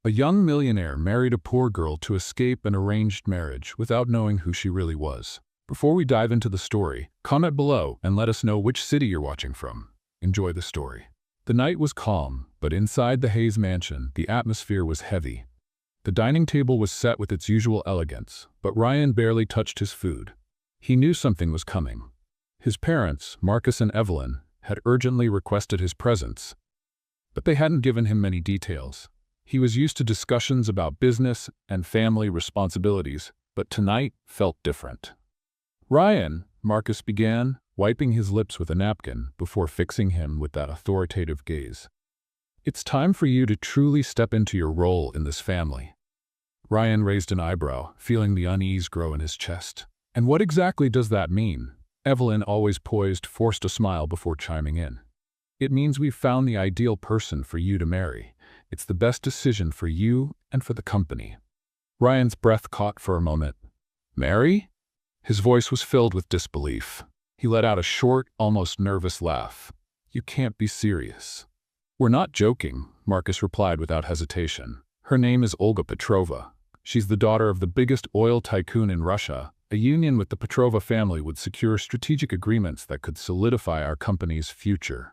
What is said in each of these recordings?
A young millionaire married a poor girl to escape an arranged marriage without knowing who she really was. Before we dive into the story, comment below and let us know which city you're watching from. Enjoy the story. The night was calm, but inside the Hayes mansion, the atmosphere was heavy. The dining table was set with its usual elegance, but Ryan barely touched his food. He knew something was coming. His parents, Marcus and Evelyn, had urgently requested his presence, but they hadn't given him many details. He was used to discussions about business and family responsibilities, but tonight felt different. "Ryan," Marcus began, wiping his lips with a napkin before fixing him with that authoritative gaze. "It's time for you to truly step into your role in this family." Ryan raised an eyebrow, feeling the unease grow in his chest. "And what exactly does that mean?" Evelyn, always poised, forced a smile before chiming in. "It means we've found the ideal person for you to marry. It's the best decision for you and for the company." Ryan's breath caught for a moment. "Marry?" His voice was filled with disbelief. He let out a short, almost nervous laugh. "You can't be serious." "We're not joking," Marcus replied without hesitation. "Her name is Olga Petrova. She's the daughter of the biggest oil tycoon in Russia. A union with the Petrova family would secure strategic agreements that could solidify our company's future."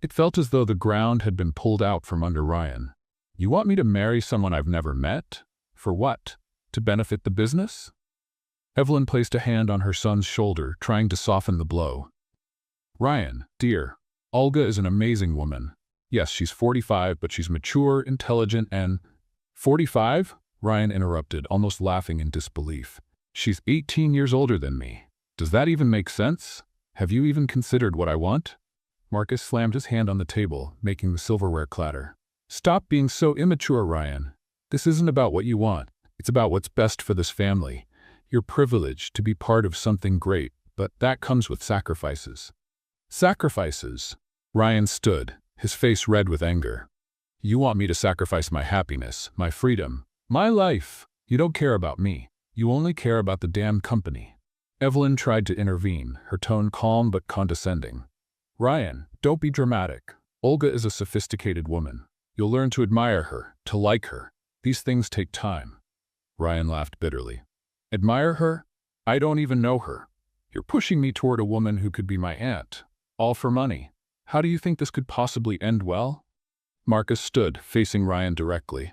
It felt as though the ground had been pulled out from under Ryan. "You want me to marry someone I've never met? For what? To benefit the business?" Evelyn placed a hand on her son's shoulder, trying to soften the blow. "Ryan, dear, Olga is an amazing woman. Yes, she's 45, but she's mature, intelligent, and—" "45?" Ryan interrupted, almost laughing in disbelief. "She's 18 years older than me. Does that even make sense? Have you even considered what I want?" Marcus slammed his hand on the table, making the silverware clatter. "Stop being so immature, Ryan. This isn't about what you want. It's about what's best for this family. You're privileged to be part of something great, but that comes with sacrifices." "Sacrifices?" Ryan stood, his face red with anger. "You want me to sacrifice my happiness, my freedom, my life? You don't care about me. You only care about the damn company." Evelyn tried to intervene, her tone calm but condescending. "Ryan, don't be dramatic. Olga is a sophisticated woman. You'll learn to admire her, to like her. These things take time." Ryan laughed bitterly. "Admire her? I don't even know her. You're pushing me toward a woman who could be my aunt. All for money. How do you think this could possibly end well?" Marcus stood, facing Ryan directly.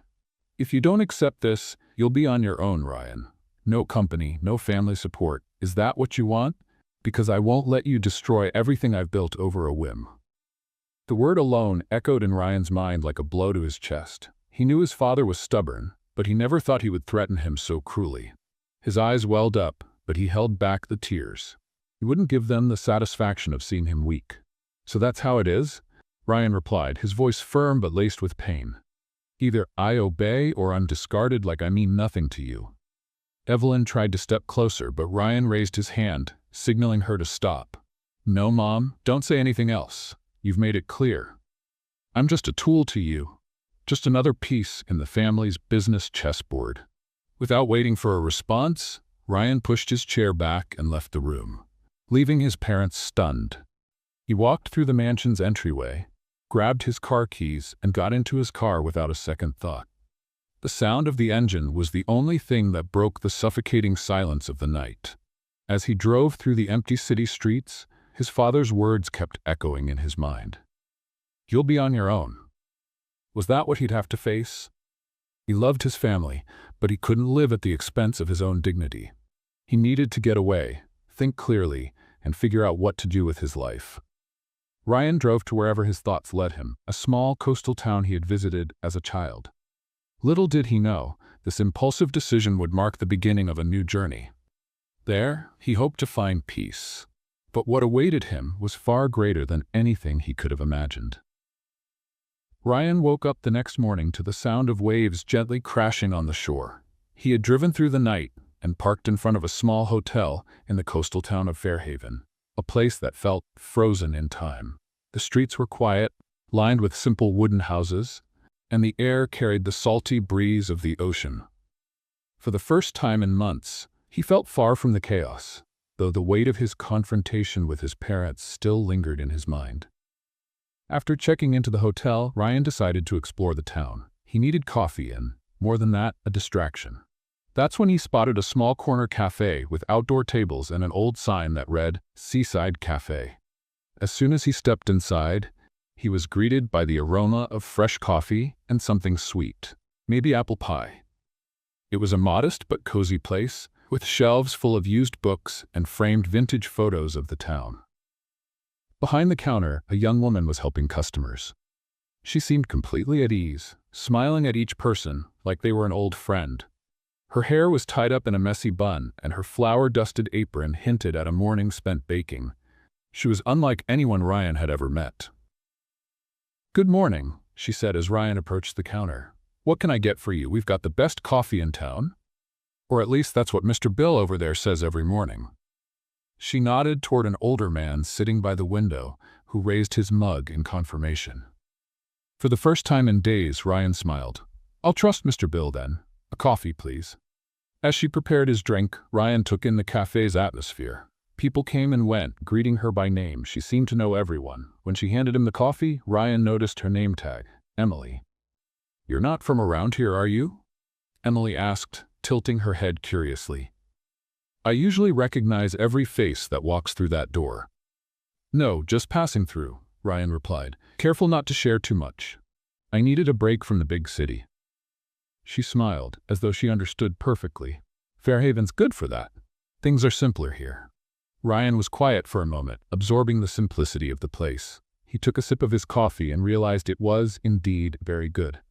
"If you don't accept this, you'll be on your own, Ryan. No company, no family support. Is that what you want? Because I won't let you destroy everything I've built over a whim." The word alone echoed in Ryan's mind like a blow to his chest. He knew his father was stubborn, but he never thought he would threaten him so cruelly. His eyes welled up, but he held back the tears. He wouldn't give them the satisfaction of seeing him weak. "So that's how it is?" Ryan replied, his voice firm but laced with pain. "Either I obey or I'm discarded like I mean nothing to you." Evelyn tried to step closer, but Ryan raised his hand, signaling her to stop. "No, Mom, don't say anything else. You've made it clear. I'm just a tool to you. Just another piece in the family's business chessboard." Without waiting for a response, Ryan pushed his chair back and left the room, leaving his parents stunned. He walked through the mansion's entryway, grabbed his car keys, and got into his car without a second thought. The sound of the engine was the only thing that broke the suffocating silence of the night. As he drove through the empty city streets, his father's words kept echoing in his mind. "You'll be on your own." Was that what he'd have to face? He loved his family, but he couldn't live at the expense of his own dignity. He needed to get away, think clearly, and figure out what to do with his life. Ryan drove to wherever his thoughts led him, a small coastal town he had visited as a child. Little did he know, this impulsive decision would mark the beginning of a new journey. There, he hoped to find peace. But what awaited him was far greater than anything he could have imagined. Ryan woke up the next morning to the sound of waves gently crashing on the shore. He had driven through the night and parked in front of a small hotel in the coastal town of Fairhaven, a place that felt frozen in time. The streets were quiet, lined with simple wooden houses, and the air carried the salty breeze of the ocean. For the first time in months, he felt far from the chaos, though the weight of his confrontation with his parents still lingered in his mind. After checking into the hotel, Ryan decided to explore the town. He needed coffee and, more than that, a distraction. That's when he spotted a small corner cafe with outdoor tables and an old sign that read, Seaside Cafe. As soon as he stepped inside, he was greeted by the aroma of fresh coffee and something sweet, maybe apple pie. It was a modest but cozy place, with shelves full of used books and framed vintage photos of the town. Behind the counter, a young woman was helping customers. She seemed completely at ease, smiling at each person like they were an old friend. Her hair was tied up in a messy bun, and her flour-dusted apron hinted at a morning spent baking. She was unlike anyone Ryan had ever met. "Good morning," she said as Ryan approached the counter. "What can I get for you? We've got the best coffee in town." Or at least that's what Mr. Bill over there says every morning. She nodded toward an older man sitting by the window, who raised his mug in confirmation. For the first time in days, Ryan smiled. "I'll trust Mr. Bill then. A coffee, please." As she prepared his drink, Ryan took in the cafe's atmosphere. People came and went, greeting her by name. She seemed to know everyone. When she handed him the coffee, Ryan noticed her name tag, Emily. "You're not from around here, are you?" Emily asked, tilting her head curiously. "I usually recognize every face that walks through that door." "No, just passing through," Ryan replied, careful not to share too much. "I needed a break from the big city." She smiled, as though she understood perfectly. "Fairhaven's good for that. Things are simpler here." Ryan was quiet for a moment, absorbing the simplicity of the place. He took a sip of his coffee and realized it was, indeed, very good.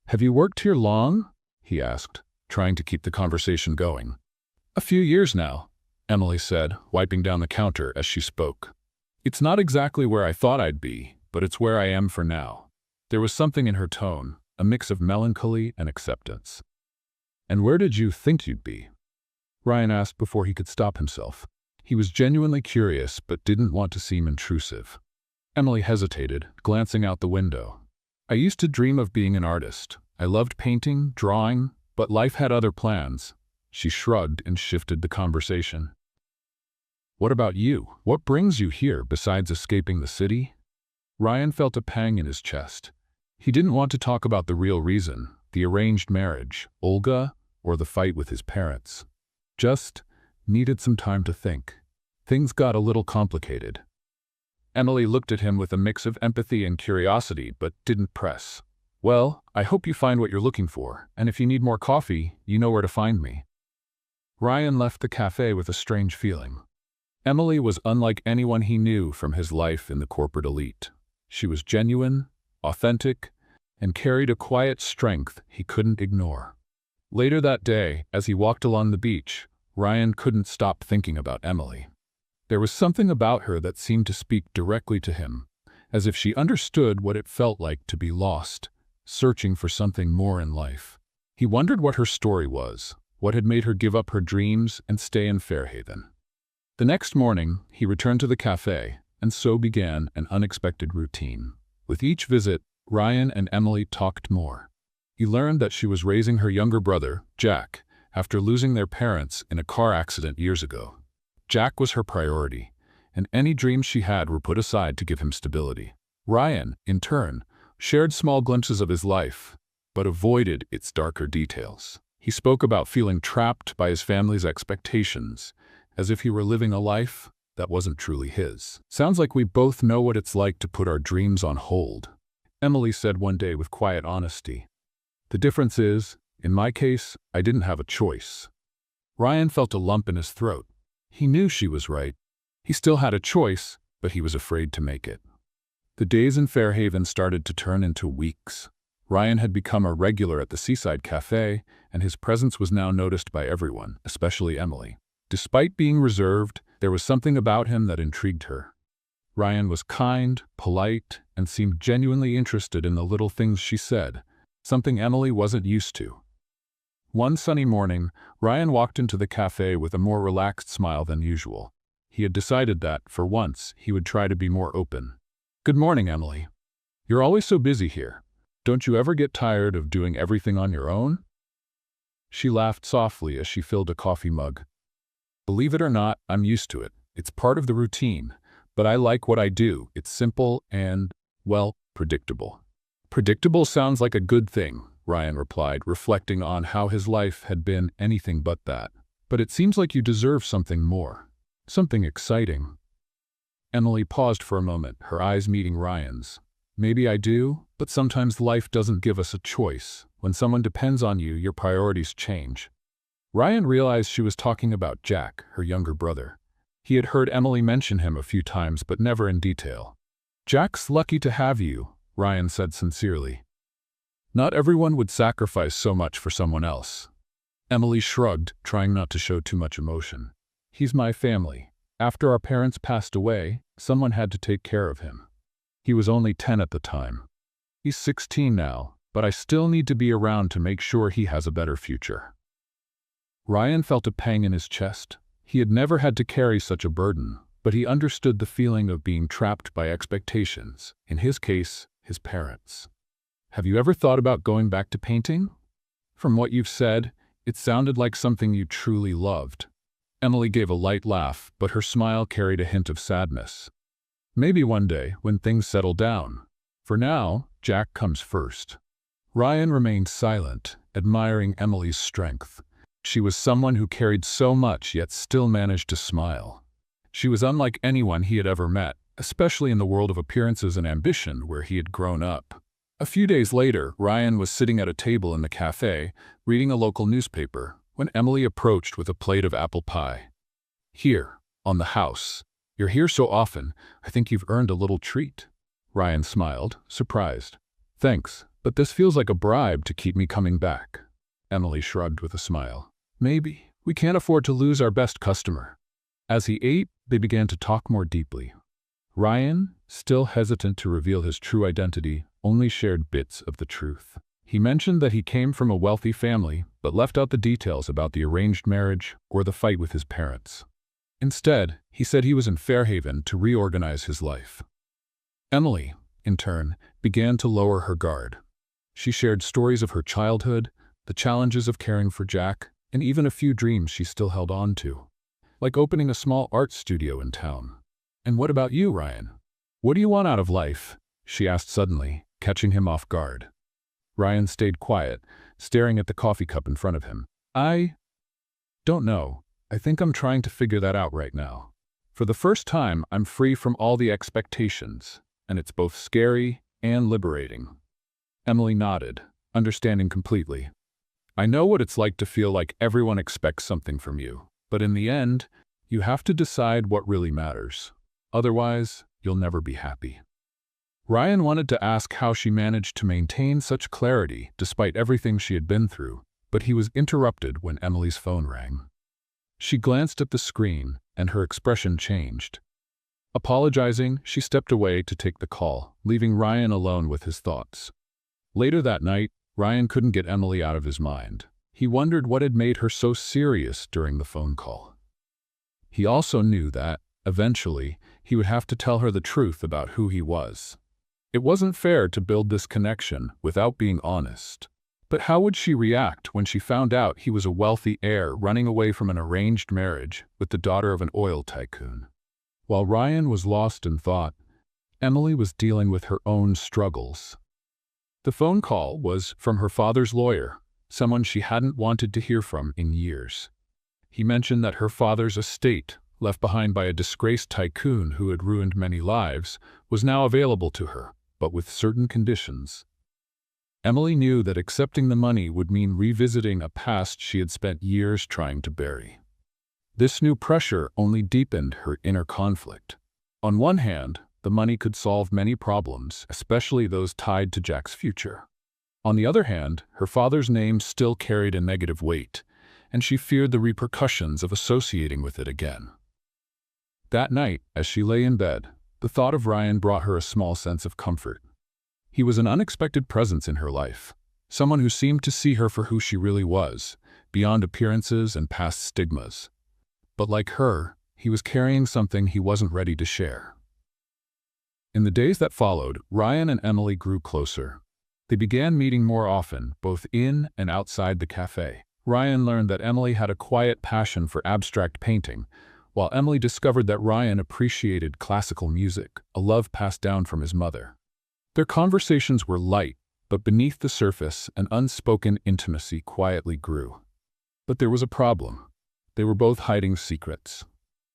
"Have you worked here long?" he asked, trying to keep the conversation going. "A few years now," Emily said, wiping down the counter as she spoke. "It's not exactly where I thought I'd be, but it's where I am for now." There was something in her tone, a mix of melancholy and acceptance. "And where did you think you'd be?" Ryan asked before he could stop himself. He was genuinely curious, but didn't want to seem intrusive. Emily hesitated, glancing out the window. "I used to dream of being an artist. I loved painting, drawing, but life had other plans." She shrugged and shifted the conversation. "What about you? What brings you here besides escaping the city?" Ryan felt a pang in his chest. He didn't want to talk about the real reason, the arranged marriage, Olga, or the fight with his parents. Just needed some time to think. Things got a little complicated. Emily looked at him with a mix of empathy and curiosity, but didn't press. "Well, I hope you find what you're looking for, and if you need more coffee, you know where to find me." Ryan left the cafe with a strange feeling. Emily was unlike anyone he knew from his life in the corporate elite. She was genuine, authentic, and carried a quiet strength he couldn't ignore. Later that day, as he walked along the beach, Ryan couldn't stop thinking about Emily. There was something about her that seemed to speak directly to him, as if she understood what it felt like to be lost, searching for something more in life. He wondered what her story was, what had made her give up her dreams and stay in Fairhaven. The next morning, he returned to the cafe, and so began an unexpected routine. With each visit, Ryan and Emily talked more. He learned that she was raising her younger brother, Jack, after losing their parents in a car accident years ago. Jack was her priority, and any dreams she had were put aside to give him stability. Ryan, in turn, shared small glimpses of his life, but avoided its darker details. He spoke about feeling trapped by his family's expectations, as if he were living a life that wasn't truly his. "Sounds like we both know what it's like to put our dreams on hold," Emily said one day with quiet honesty. "The difference is, in my case, I didn't have a choice." Ryan felt a lump in his throat. He knew she was right. He still had a choice, but he was afraid to make it. The days in Fairhaven started to turn into weeks. Ryan had become a regular at the Seaside Cafe, and his presence was now noticed by everyone, especially Emily. Despite being reserved, there was something about him that intrigued her. Ryan was kind, polite, and seemed genuinely interested in the little things she said, something Emily wasn't used to. One sunny morning, Ryan walked into the cafe with a more relaxed smile than usual. He had decided that, for once, he would try to be more open. "Good morning, Emily. You're always so busy here. Don't you ever get tired of doing everything on your own?" She laughed softly as she filled a coffee mug. "Believe it or not, I'm used to it. It's part of the routine. But I like what I do. It's simple and, well, predictable." "Predictable sounds like a good thing," Ryan replied, reflecting on how his life had been anything but that. But it seems like you deserve something more. Something exciting. Emily paused for a moment, her eyes meeting Ryan's. Maybe I do, but sometimes life doesn't give us a choice. When someone depends on you, your priorities change. Ryan realized she was talking about Jack, her younger brother. He had heard Emily mention him a few times, but never in detail. Jack's lucky to have you, Ryan said sincerely. Not everyone would sacrifice so much for someone else. Emily shrugged, trying not to show too much emotion. He's my family. After our parents passed away, someone had to take care of him. He was only 10 at the time. He's 16 now, but I still need to be around to make sure he has a better future. Ryan felt a pang in his chest. He had never had to carry such a burden, but he understood the feeling of being trapped by expectations, in his case, his parents. Have you ever thought about going back to painting? From what you've said, it sounded like something you truly loved. Emily gave a light laugh, but her smile carried a hint of sadness. Maybe one day, when things settle down. For now, Jack comes first. Ryan remained silent, admiring Emily's strength. She was someone who carried so much yet still managed to smile. She was unlike anyone he had ever met, especially in the world of appearances and ambition where he had grown up. A few days later, Ryan was sitting at a table in the cafe, reading a local newspaper, when Emily approached with a plate of apple pie. Here, on the house. You're here so often, I think you've earned a little treat. Ryan smiled, surprised. Thanks, but this feels like a bribe to keep me coming back. Emily shrugged with a smile. Maybe. We can't afford to lose our best customer. As he ate, they began to talk more deeply. Ryan, still hesitant to reveal his true identity, only shared bits of the truth. He mentioned that he came from a wealthy family, but left out the details about the arranged marriage or the fight with his parents. Instead, he said he was in Fairhaven to reorganize his life. Emily, in turn, began to lower her guard. She shared stories of her childhood, the challenges of caring for Jack, and even a few dreams she still held on to, like opening a small art studio in town. And what about you, Ryan? What do you want out of life? She asked suddenly, catching him off guard. Ryan stayed quiet, staring at the coffee cup in front of him. I don't know. I think I'm trying to figure that out right now. For the first time, I'm free from all the expectations, and it's both scary and liberating. Emily nodded, understanding completely. I know what it's like to feel like everyone expects something from you, but in the end, you have to decide what really matters. Otherwise, you'll never be happy. Ryan wanted to ask how she managed to maintain such clarity despite everything she had been through, but he was interrupted when Emily's phone rang. She glanced at the screen, and her expression changed. Apologizing, she stepped away to take the call, leaving Ryan alone with his thoughts. Later that night, Ryan couldn't get Emily out of his mind. He wondered what had made her so serious during the phone call. He also knew that, eventually, he would have to tell her the truth about who he was. It wasn't fair to build this connection without being honest. But how would she react when she found out he was a wealthy heir running away from an arranged marriage with the daughter of an oil tycoon? While Ryan was lost in thought, Emily was dealing with her own struggles. The phone call was from her father's lawyer, someone she hadn't wanted to hear from in years. He mentioned that her father's estate, left behind by a disgraced tycoon who had ruined many lives, was now available to her, but with certain conditions. Emily knew that accepting the money would mean revisiting a past she had spent years trying to bury. This new pressure only deepened her inner conflict. On one hand, the money could solve many problems, especially those tied to Jack's future. On the other hand, her father's name still carried a negative weight, and she feared the repercussions of associating with it again. That night, as she lay in bed, the thought of Ryan brought her a small sense of comfort. He was an unexpected presence in her life, someone who seemed to see her for who she really was, beyond appearances and past stigmas. But like her, he was carrying something he wasn't ready to share. In the days that followed, Ryan and Emily grew closer. They began meeting more often, both in and outside the cafe. Ryan learned that Emily had a quiet passion for abstract painting, while Emily discovered that Ryan appreciated classical music, a love passed down from his mother. Their conversations were light, But beneath the surface, an unspoken intimacy quietly grew. But there was a problem. They were both hiding secrets.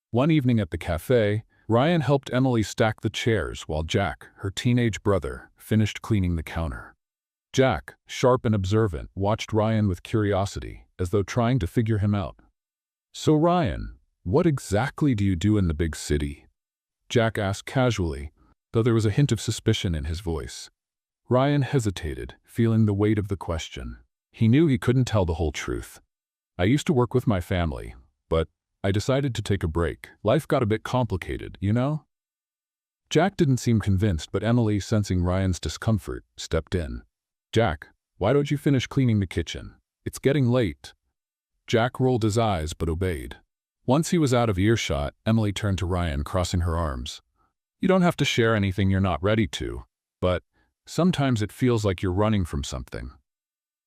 One evening at the cafe, Ryan helped Emily stack the chairs while Jack, her teenage brother, finished cleaning the counter. Jack, sharp and observant, watched Ryan with curiosity, as though trying to figure him out. "So Ryan, what exactly do you do in the big city?" Jack asked casually, though there was a hint of suspicion in his voice. Ryan hesitated, feeling the weight of the question. He knew he couldn't tell the whole truth. "I used to work with my family, but I decided to take a break. Life got a bit complicated, you know?" Jack didn't seem convinced, but Emily, sensing Ryan's discomfort, stepped in. "Jack, why don't you finish cleaning the kitchen? It's getting late." Jack rolled his eyes but obeyed. Once he was out of earshot, Emily turned to Ryan, crossing her arms. "You don't have to share anything you're not ready to, but sometimes it feels like you're running from something."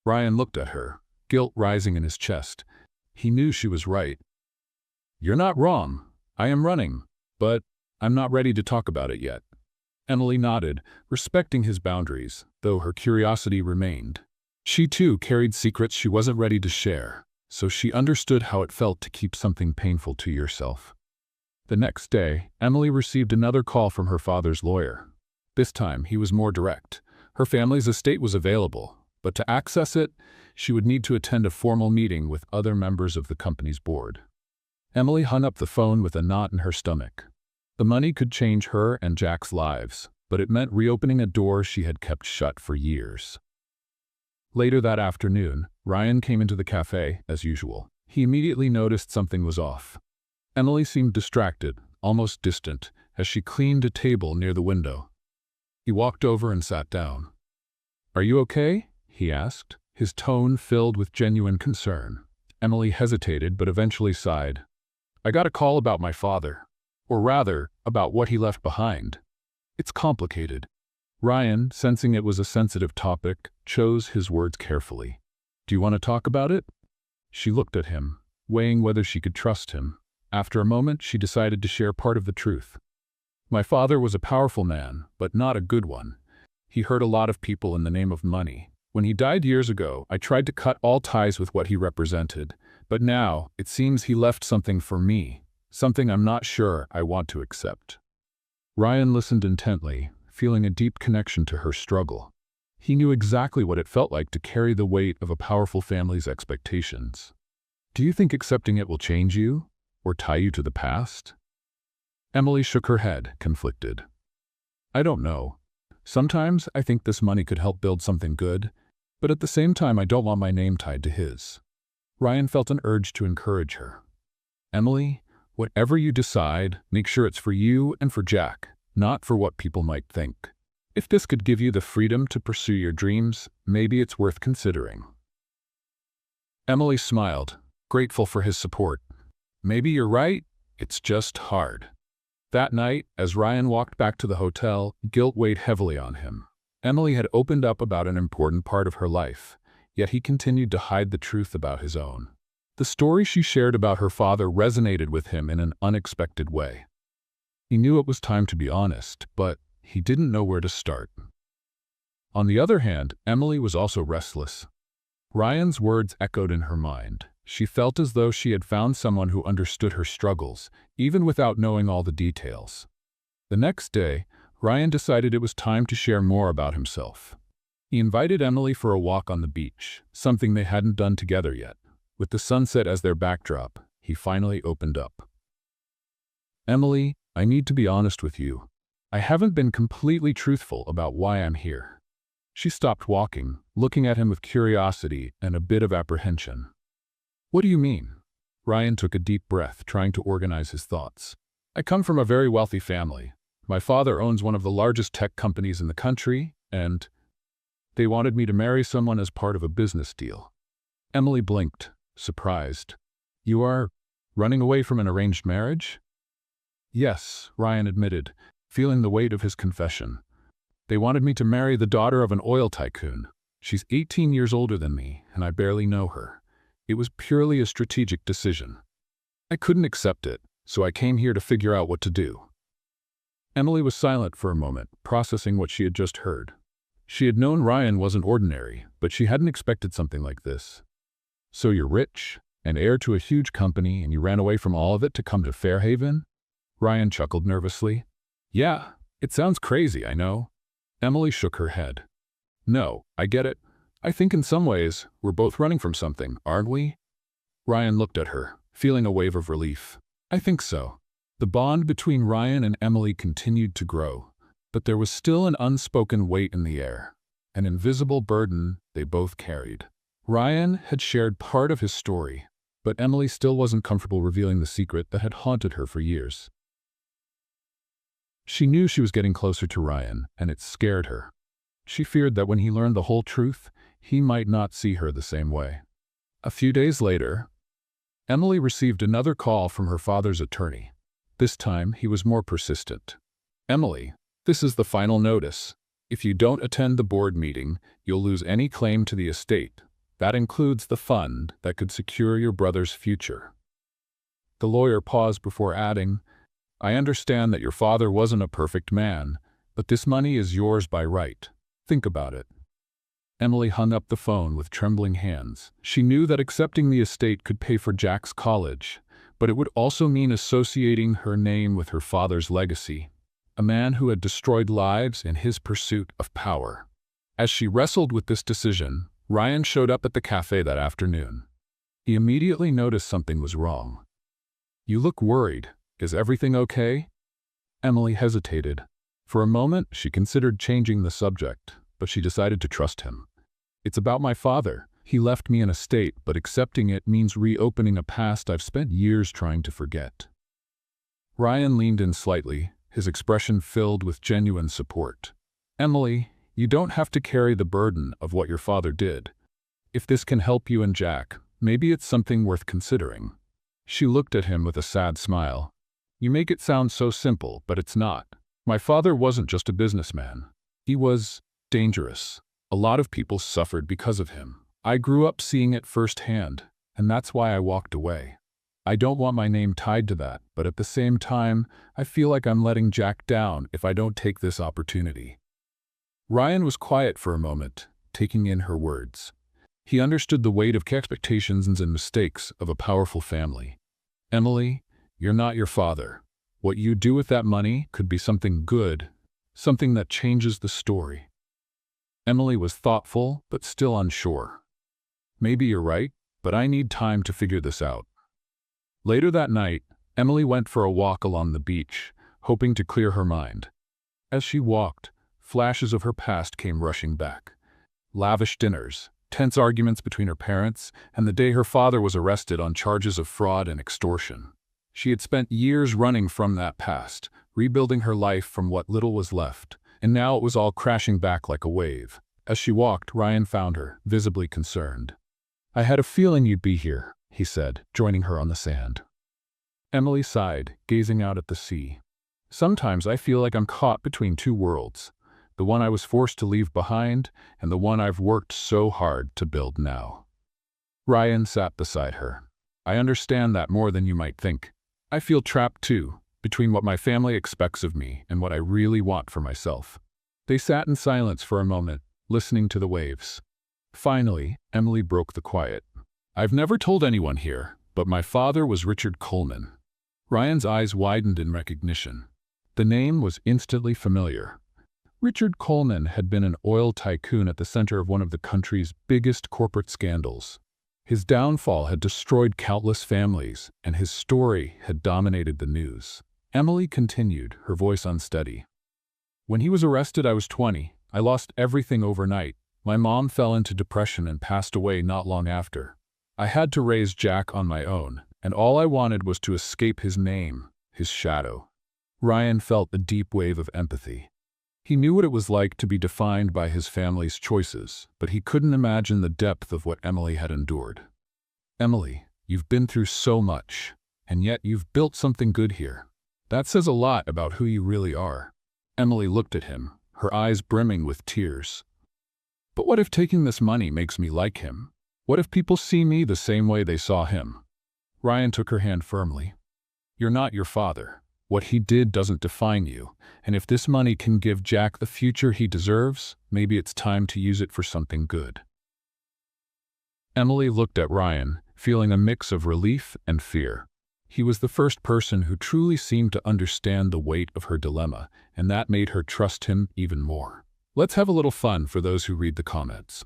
Ryan looked at her, guilt rising in his chest. He knew she was right. "You're not wrong. I am running, but I'm not ready to talk about it yet." Emily nodded, respecting his boundaries, though her curiosity remained. She too carried secrets she wasn't ready to share, so she understood how it felt to keep something painful to yourself. The next day, Emily received another call from her father's lawyer. This time, he was more direct. Her family's estate was available, but to access it, she would need to attend a formal meeting with other members of the company's board. Emily hung up the phone with a knot in her stomach. The money could change her and Jack's lives, but it meant reopening a door she had kept shut for years. Later that afternoon, Ryan came into the cafe, as usual. He immediately noticed something was off. Emily seemed distracted, almost distant, as she cleaned a table near the window. He walked over and sat down. "Are you okay?" he asked, his tone filled with genuine concern. Emily hesitated but eventually sighed. "I got a call about my father. Or rather, about what he left behind. It's complicated." Ryan, sensing it was a sensitive topic, chose his words carefully. "Do you want to talk about it?" She looked at him, weighing whether she could trust him. After a moment, she decided to share part of the truth. "My father was a powerful man, but not a good one. He hurt a lot of people in the name of money. When he died years ago, I tried to cut all ties with what he represented, but now it seems he left something for me. Something I'm not sure I want to accept." Ryan listened intently, feeling a deep connection to her struggle. He knew exactly what it felt like to carry the weight of a powerful family's expectations. "Do you think accepting it will change you, or tie you to the past?" Emily shook her head, conflicted. "I don't know. Sometimes I think this money could help build something good, but at the same time I don't want my name tied to his." Ryan felt an urge to encourage her. "Emily, whatever you decide, make sure it's for you and for Jack, not for what people might think. If this could give you the freedom to pursue your dreams, maybe it's worth considering." Emily smiled, grateful for his support. "Maybe you're right, it's just hard." That night, as Ryan walked back to the hotel, guilt weighed heavily on him. Emily had opened up about an important part of her life, yet he continued to hide the truth about his own. The story she shared about her father resonated with him in an unexpected way. He knew it was time to be honest, but he didn't know where to start. On the other hand, Emily was also restless. Ryan's words echoed in her mind. She felt as though she had found someone who understood her struggles, even without knowing all the details. The next day, Ryan decided it was time to share more about himself. He invited Emily for a walk on the beach, something they hadn't done together yet. With the sunset as their backdrop, he finally opened up. "Emily, I need to be honest with you. I haven't been completely truthful about why I'm here." She stopped walking, looking at him with curiosity and a bit of apprehension. "What do you mean?" Ryan took a deep breath, trying to organize his thoughts. "I come from a very wealthy family. My father owns one of the largest tech companies in the country, and they wanted me to marry someone as part of a business deal." Emily blinked, surprised. "You are running away from an arranged marriage?" "Yes," Ryan admitted, feeling the weight of his confession. "They wanted me to marry the daughter of an oil tycoon. She's 18 years older than me, and I barely know her. It was purely a strategic decision. I couldn't accept it, so I came here to figure out what to do." Emily was silent for a moment, processing what she had just heard. She had known Ryan wasn't ordinary, but she hadn't expected something like this. "So you're rich, and heir to a huge company, and you ran away from all of it to come to Fairhaven?" Ryan chuckled nervously. "Yeah, it sounds crazy, I know." Emily shook her head. "No, I get it. I think in some ways, we're both running from something, aren't we?" Ryan looked at her, feeling a wave of relief. "I think so." The bond between Ryan and Emily continued to grow, but there was still an unspoken weight in the air, an invisible burden they both carried. Ryan had shared part of his story, but Emily still wasn't comfortable revealing the secret that had haunted her for years. She knew she was getting closer to Ryan, and it scared her. She feared that when he learned the whole truth, he might not see her the same way. A few days later, Emily received another call from her father's attorney. This time, he was more persistent. "Emily, this is the final notice. If you don't attend the board meeting, you'll lose any claim to the estate. That includes the fund that could secure your brother's future." The lawyer paused before adding, "I understand that your father wasn't a perfect man, but this money is yours by right. Think about it." Emily hung up the phone with trembling hands. She knew that accepting the estate could pay for Jack's college, but it would also mean associating her name with her father's legacy, a man who had destroyed lives in his pursuit of power. As she wrestled with this decision, Ryan showed up at the cafe that afternoon. He immediately noticed something was wrong. "You look worried. Is everything okay?" Emily hesitated. For a moment, she considered changing the subject, but she decided to trust him. "It's about my father. He left me an estate, but accepting it means reopening a past I've spent years trying to forget." Ryan leaned in slightly, his expression filled with genuine support. "Emily, you don't have to carry the burden of what your father did. If this can help you and Jack, maybe it's something worth considering." She looked at him with a sad smile. "You make it sound so simple, but it's not. My father wasn't just a businessman. He was dangerous. A lot of people suffered because of him. I grew up seeing it firsthand, and that's why I walked away. I don't want my name tied to that, but at the same time, I feel like I'm letting Jack down if I don't take this opportunity." Ryan was quiet for a moment, taking in her words. He understood the weight of expectations and mistakes of a powerful family. "Emily, you're not your father. What you do with that money could be something good, something that changes the story." Emily was thoughtful, but still unsure. "Maybe you're right, but I need time to figure this out." Later that night, Emily went for a walk along the beach, hoping to clear her mind. As she walked, flashes of her past came rushing back. Lavish dinners, tense arguments between her parents, and the day her father was arrested on charges of fraud and extortion. She had spent years running from that past, rebuilding her life from what little was left, and now it was all crashing back like a wave. As she walked, Ryan found her, visibly concerned. "I had a feeling you'd be here," he said, joining her on the sand. Emily sighed, gazing out at the sea. "Sometimes I feel like I'm caught between two worlds, the one I was forced to leave behind and the one I've worked so hard to build now." Ryan sat beside her. "I understand that more than you might think. I feel trapped too, between what my family expects of me and what I really want for myself." They sat in silence for a moment, listening to the waves. Finally, Emily broke the quiet. "I've never told anyone here, but my father was Richard Coleman." Ryan's eyes widened in recognition. The name was instantly familiar. Richard Coleman had been an oil tycoon at the center of one of the country's biggest corporate scandals. His downfall had destroyed countless families, and his story had dominated the news. Emily continued, her voice unsteady. "When he was arrested, I was 20. I lost everything overnight. My mom fell into depression and passed away not long after. I had to raise Jack on my own, and all I wanted was to escape his name, his shadow." Ryan felt a deep wave of empathy. He knew what it was like to be defined by his family's choices, but he couldn't imagine the depth of what Emily had endured. "Emily, you've been through so much, and yet you've built something good here. That says a lot about who you really are." Emily looked at him, her eyes brimming with tears. "But what if taking this money makes me like him? What if people see me the same way they saw him?" Ryan took her hand firmly. "You're not your father. What he did doesn't define you, and if this money can give Jack the future he deserves, maybe it's time to use it for something good. Emily looked at Ryan, feeling a mix of relief and fear. He was the first person who truly seemed to understand the weight of her dilemma, and that made her trust him even more. Let's have a little fun for those who read the comments.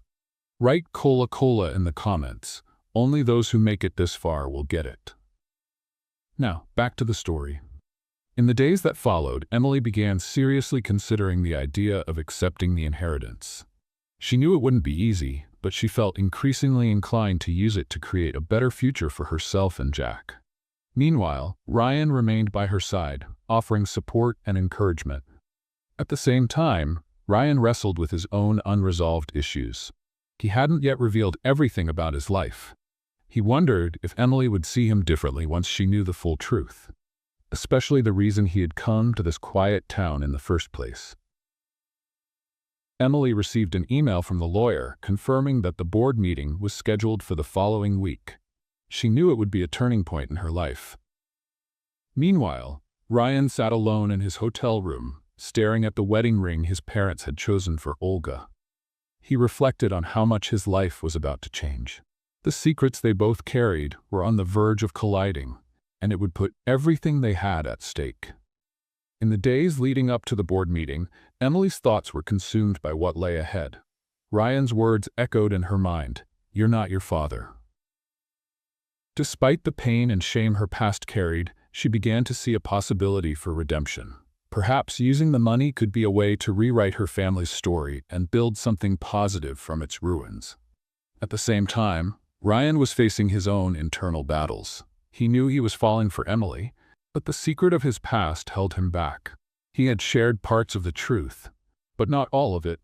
Write "cola cola" in the comments. Only those who make it this far will get it. Now, back to the story. In the days that followed, Emily began seriously considering the idea of accepting the inheritance. She knew it wouldn't be easy, but she felt increasingly inclined to use it to create a better future for herself and Jack. Meanwhile, Ryan remained by her side, offering support and encouragement. At the same time, Ryan wrestled with his own unresolved issues. He hadn't yet revealed everything about his life. He wondered if Emily would see him differently once she knew the full truth, especially the reason he had come to this quiet town in the first place. Emily received an email from the lawyer confirming that the board meeting was scheduled for the following week. She knew it would be a turning point in her life. Meanwhile, Ryan sat alone in his hotel room, staring at the wedding ring his parents had chosen for Olga. He reflected on how much his life was about to change. The secrets they both carried were on the verge of colliding, and it would put everything they had at stake. In the days leading up to the board meeting, Emily's thoughts were consumed by what lay ahead. Ryan's words echoed in her mind, "You're not your father." Despite the pain and shame her past carried, she began to see a possibility for redemption. Perhaps using the money could be a way to rewrite her family's story and build something positive from its ruins. At the same time, Ryan was facing his own internal battles. He knew he was falling for Emily, but the secret of his past held him back. He had shared parts of the truth, but not all of it.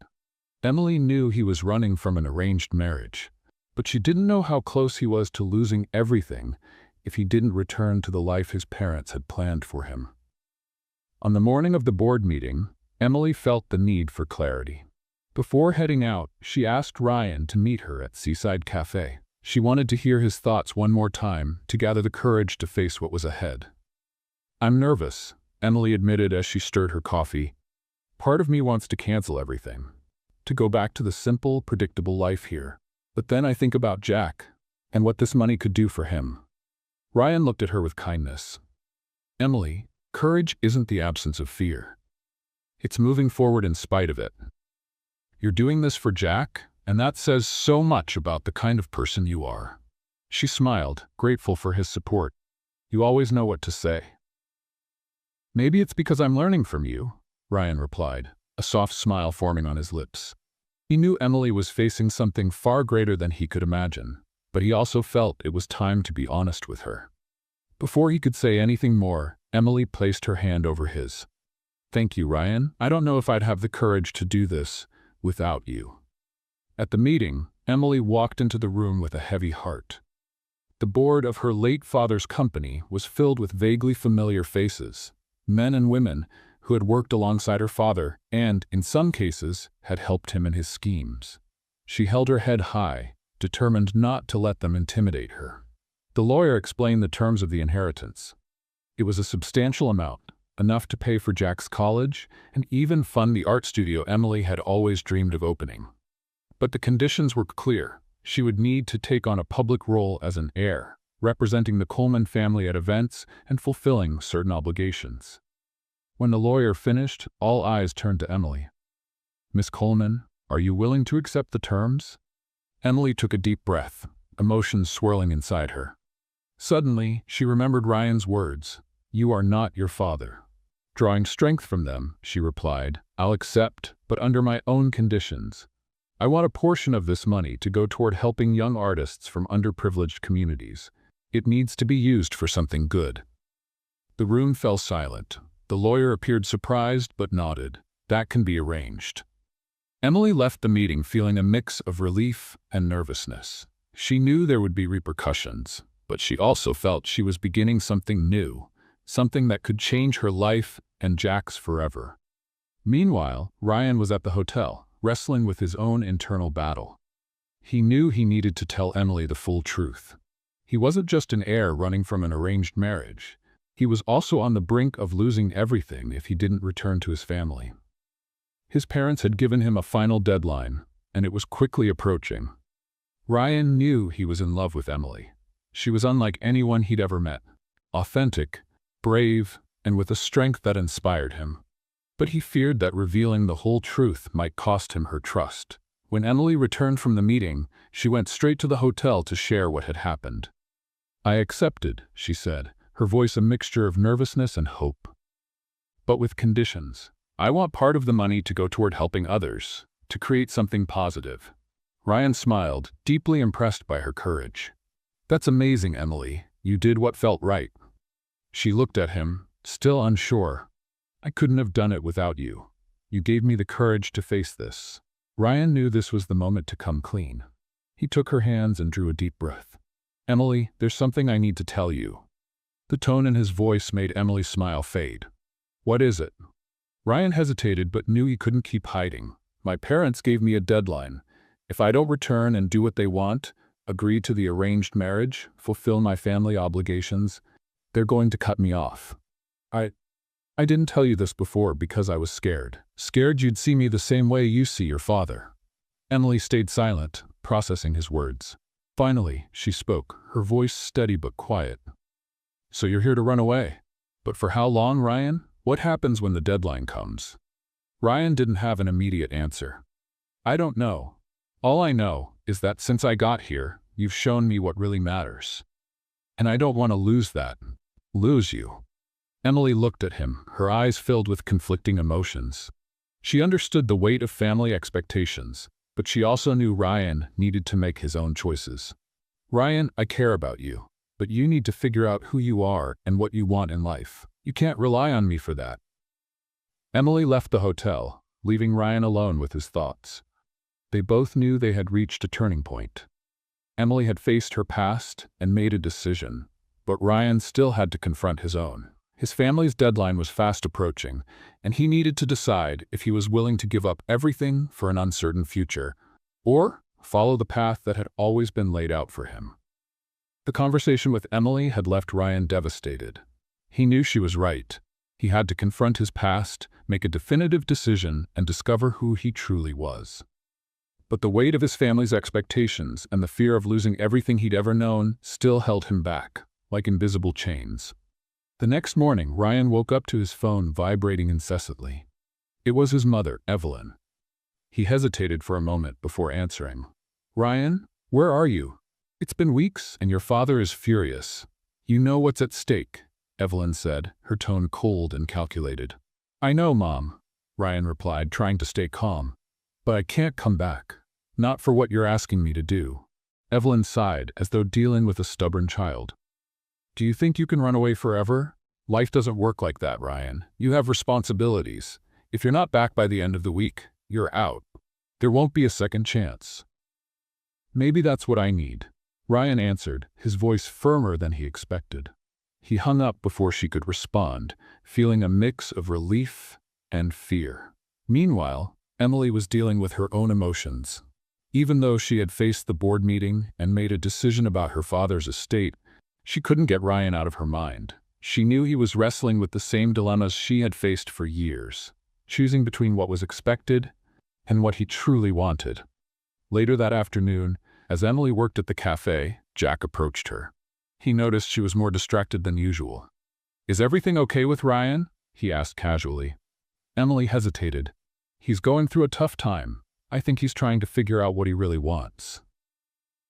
Emily knew he was running from an arranged marriage, but she didn't know how close he was to losing everything if he didn't return to the life his parents had planned for him. On the morning of the board meeting, Emily felt the need for clarity. Before heading out, she asked Ryan to meet her at Seaside Cafe. She wanted to hear his thoughts one more time to gather the courage to face what was ahead. "I'm nervous," Emily admitted as she stirred her coffee. "Part of me wants to cancel everything, to go back to the simple, predictable life here. But then I think about Jack and what this money could do for him." Ryan looked at her with kindness. "Emily, courage isn't the absence of fear. It's moving forward in spite of it. You're doing this for Jack, and that says so much about the kind of person you are." She smiled, grateful for his support. "You always know what to say." "Maybe it's because I'm learning from you," Ryan replied, a soft smile forming on his lips. He knew Emily was facing something far greater than he could imagine, but he also felt it was time to be honest with her. Before he could say anything more, Emily placed her hand over his. "Thank you, Ryan. I don't know if I'd have the courage to do this without you." At the meeting, Emily walked into the room with a heavy heart. The board of her late father's company was filled with vaguely familiar faces, men and women who had worked alongside her father and, in some cases, had helped him in his schemes. She held her head high, determined not to let them intimidate her. The lawyer explained the terms of the inheritance. It was a substantial amount, enough to pay for Jack's college and even fund the art studio Emily had always dreamed of opening. But the conditions were clear. She would need to take on a public role as an heir, representing the Coleman family at events and fulfilling certain obligations. When the lawyer finished, all eyes turned to Emily. "Miss Coleman, are you willing to accept the terms?" Emily took a deep breath, emotions swirling inside her. Suddenly, she remembered Ryan's words, "You are not your father." Drawing strength from them, she replied, "I'll accept, but under my own conditions. I want a portion of this money to go toward helping young artists from underprivileged communities. It needs to be used for something good." The room fell silent. The lawyer appeared surprised but nodded. "That can be arranged." Emily left the meeting feeling a mix of relief and nervousness. She knew there would be repercussions, but she also felt she was beginning something new, something that could change her life and Jack's forever. Meanwhile, Ryan was at the hotel, wrestling with his own internal battle. He knew he needed to tell Emily the full truth. He wasn't just an heir running from an arranged marriage. He was also on the brink of losing everything if he didn't return to his family. His parents had given him a final deadline, and it was quickly approaching. Ryan knew he was in love with Emily. She was unlike anyone he'd ever met. Authentic, brave, and with a strength that inspired him. But he feared that revealing the whole truth might cost him her trust. When Emily returned from the meeting, she went straight to the hotel to share what had happened. "I accepted," she said, her voice a mixture of nervousness and hope. "But with conditions. I want part of the money to go toward helping others, to create something positive." Ryan smiled, deeply impressed by her courage. "That's amazing, Emily. You did what felt right." She looked at him, still unsure. "I couldn't have done it without you. You gave me the courage to face this." Ryan knew this was the moment to come clean. He took her hands and drew a deep breath. "Emily, there's something I need to tell you." The tone in his voice made Emily's smile fade. "What is it?" Ryan hesitated but knew he couldn't keep hiding. "My parents gave me a deadline. If I don't return and do what they want, agree to the arranged marriage, fulfill my family obligations, they're going to cut me off. I didn't tell you this before because I was scared. Scared you'd see me the same way you see your father." Emily stayed silent, processing his words. Finally, she spoke, her voice steady but quiet. "So you're here to run away? But for how long, Ryan? What happens when the deadline comes?" Ryan didn't have an immediate answer. "I don't know. All I know is that since I got here, you've shown me what really matters. And I don't want to lose that. Lose you." Emily looked at him, her eyes filled with conflicting emotions. She understood the weight of family expectations, but she also knew Ryan needed to make his own choices. "Ryan, I care about you, but you need to figure out who you are and what you want in life. You can't rely on me for that." Emily left the hotel, leaving Ryan alone with his thoughts. They both knew they had reached a turning point. Emily had faced her past and made a decision, but Ryan still had to confront his own. His family's deadline was fast approaching, and he needed to decide if he was willing to give up everything for an uncertain future, or follow the path that had always been laid out for him. The conversation with Emily had left Ryan devastated. He knew she was right. He had to confront his past, make a definitive decision, and discover who he truly was. But the weight of his family's expectations and the fear of losing everything he'd ever known still held him back, like invisible chains. The next morning, Ryan woke up to his phone vibrating incessantly. It was his mother, Evelyn. He hesitated for a moment before answering. "Ryan, where are you? It's been weeks, and your father is furious. You know what's at stake," Evelyn said, her tone cold and calculated. "I know, Mom," Ryan replied, trying to stay calm. "But I can't come back. Not for what you're asking me to do." Evelyn sighed, as though dealing with a stubborn child. "Do you think you can run away forever? Life doesn't work like that, Ryan. You have responsibilities. If you're not back by the end of the week, you're out. There won't be a second chance." "Maybe that's what I need," Ryan answered, his voice firmer than he expected. He hung up before she could respond, feeling a mix of relief and fear. Meanwhile, Emily was dealing with her own emotions. Even though she had faced the board meeting and made a decision about her father's estate, she couldn't get Ryan out of her mind. She knew he was wrestling with the same dilemmas she had faced for years, choosing between what was expected and what he truly wanted. Later that afternoon, as Emily worked at the cafe, Jack approached her. He noticed she was more distracted than usual. "Is everything okay with Ryan?" he asked casually. Emily hesitated. "He's going through a tough time. I think he's trying to figure out what he really wants."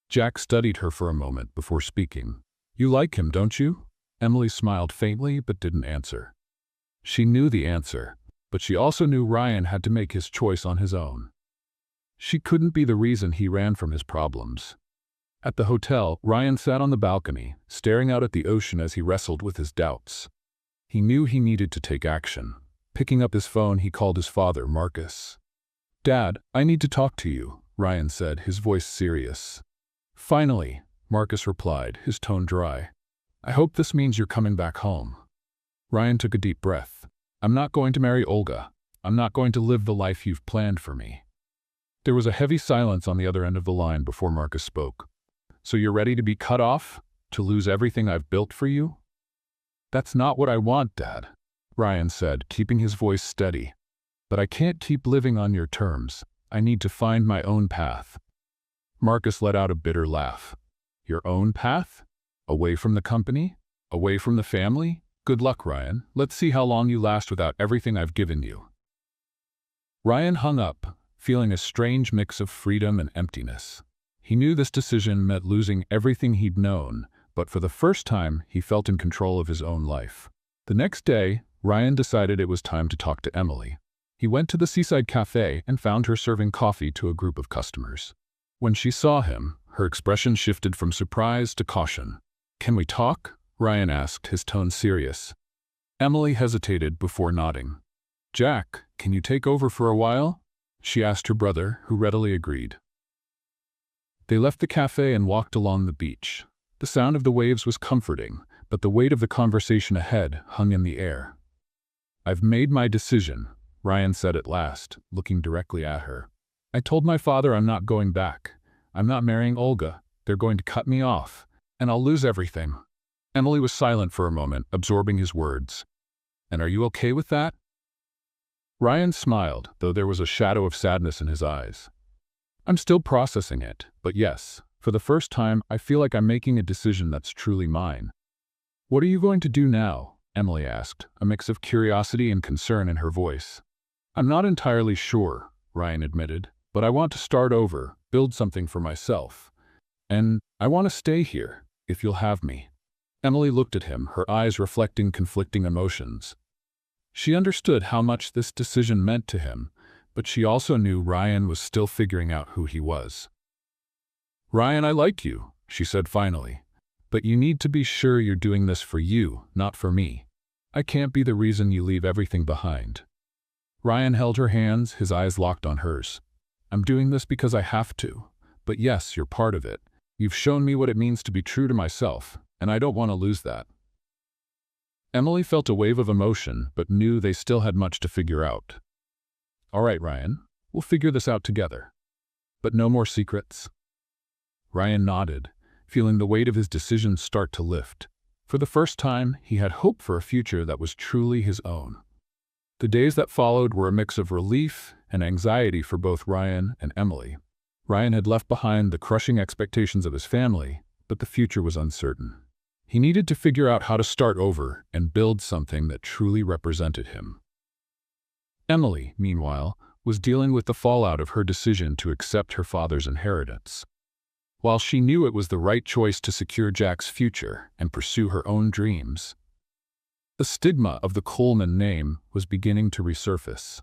Jack studied her for a moment before speaking. "You like him, don't you?" Emily smiled faintly but didn't answer. She knew the answer, but she also knew Ryan had to make his choice on his own. She couldn't be the reason he ran from his problems. At the hotel, Ryan sat on the balcony, staring out at the ocean as he wrestled with his doubts. He knew he needed to take action. Picking up his phone, he called his father, Marcus. "Dad, I need to talk to you," Ryan said, his voice serious. "Finally," Marcus replied, his tone dry. "I hope this means you're coming back home." Ryan took a deep breath. "I'm not going to marry Olga. I'm not going to live the life you've planned for me." There was a heavy silence on the other end of the line before Marcus spoke. "So you're ready to be cut off? To lose everything I've built for you?" "That's not what I want, Dad," Ryan said, keeping his voice steady. "But I can't keep living on your terms. I need to find my own path." Marcus let out a bitter laugh. "Your own path? Away from the company? Away from the family? Good luck, Ryan. Let's see how long you last without everything I've given you." Ryan hung up, feeling a strange mix of freedom and emptiness. He knew this decision meant losing everything he'd known, but for the first time, he felt in control of his own life. The next day, Ryan decided it was time to talk to Emily. He went to the seaside cafe and found her serving coffee to a group of customers. When she saw him, her expression shifted from surprise to caution. "Can we talk?" Ryan asked, his tone serious. Emily hesitated before nodding. "Jack, can you take over for a while?" she asked her brother, who readily agreed. They left the cafe and walked along the beach. The sound of the waves was comforting, but the weight of the conversation ahead hung in the air. "I've made my decision," Ryan said at last, looking directly at her. "I told my father I'm not going back. I'm not marrying Olga. They're going to cut me off, and I'll lose everything." Emily was silent for a moment, absorbing his words. "And are you okay with that?" Ryan smiled, though there was a shadow of sadness in his eyes. "I'm still processing it, but yes, for the first time, I feel like I'm making a decision that's truly mine." "What are you going to do now?" Emily asked, a mix of curiosity and concern in her voice. "I'm not entirely sure," Ryan admitted, "but I want to start over, build something for myself. And I want to stay here, if you'll have me." Emily looked at him, her eyes reflecting conflicting emotions. She understood how much this decision meant to him, but she also knew Ryan was still figuring out who he was. "Ryan, I like you," she said finally, "but you need to be sure you're doing this for you, not for me. I can't be the reason you leave everything behind." Ryan held her hands, his eyes locked on hers. "I'm doing this because I have to, but yes, you're part of it. You've shown me what it means to be true to myself, and I don't want to lose that." Emily felt a wave of emotion, but knew they still had much to figure out. "All right, Ryan, we'll figure this out together. But no more secrets?" Ryan nodded, feeling the weight of his decision start to lift. For the first time, he had hope for a future that was truly his own. The days that followed were a mix of relief and anxiety for both Ryan and Emily. Ryan had left behind the crushing expectations of his family, but the future was uncertain. He needed to figure out how to start over and build something that truly represented him. Emily, meanwhile, was dealing with the fallout of her decision to accept her father's inheritance. While she knew it was the right choice to secure Jack's future and pursue her own dreams, the stigma of the Coleman name was beginning to resurface.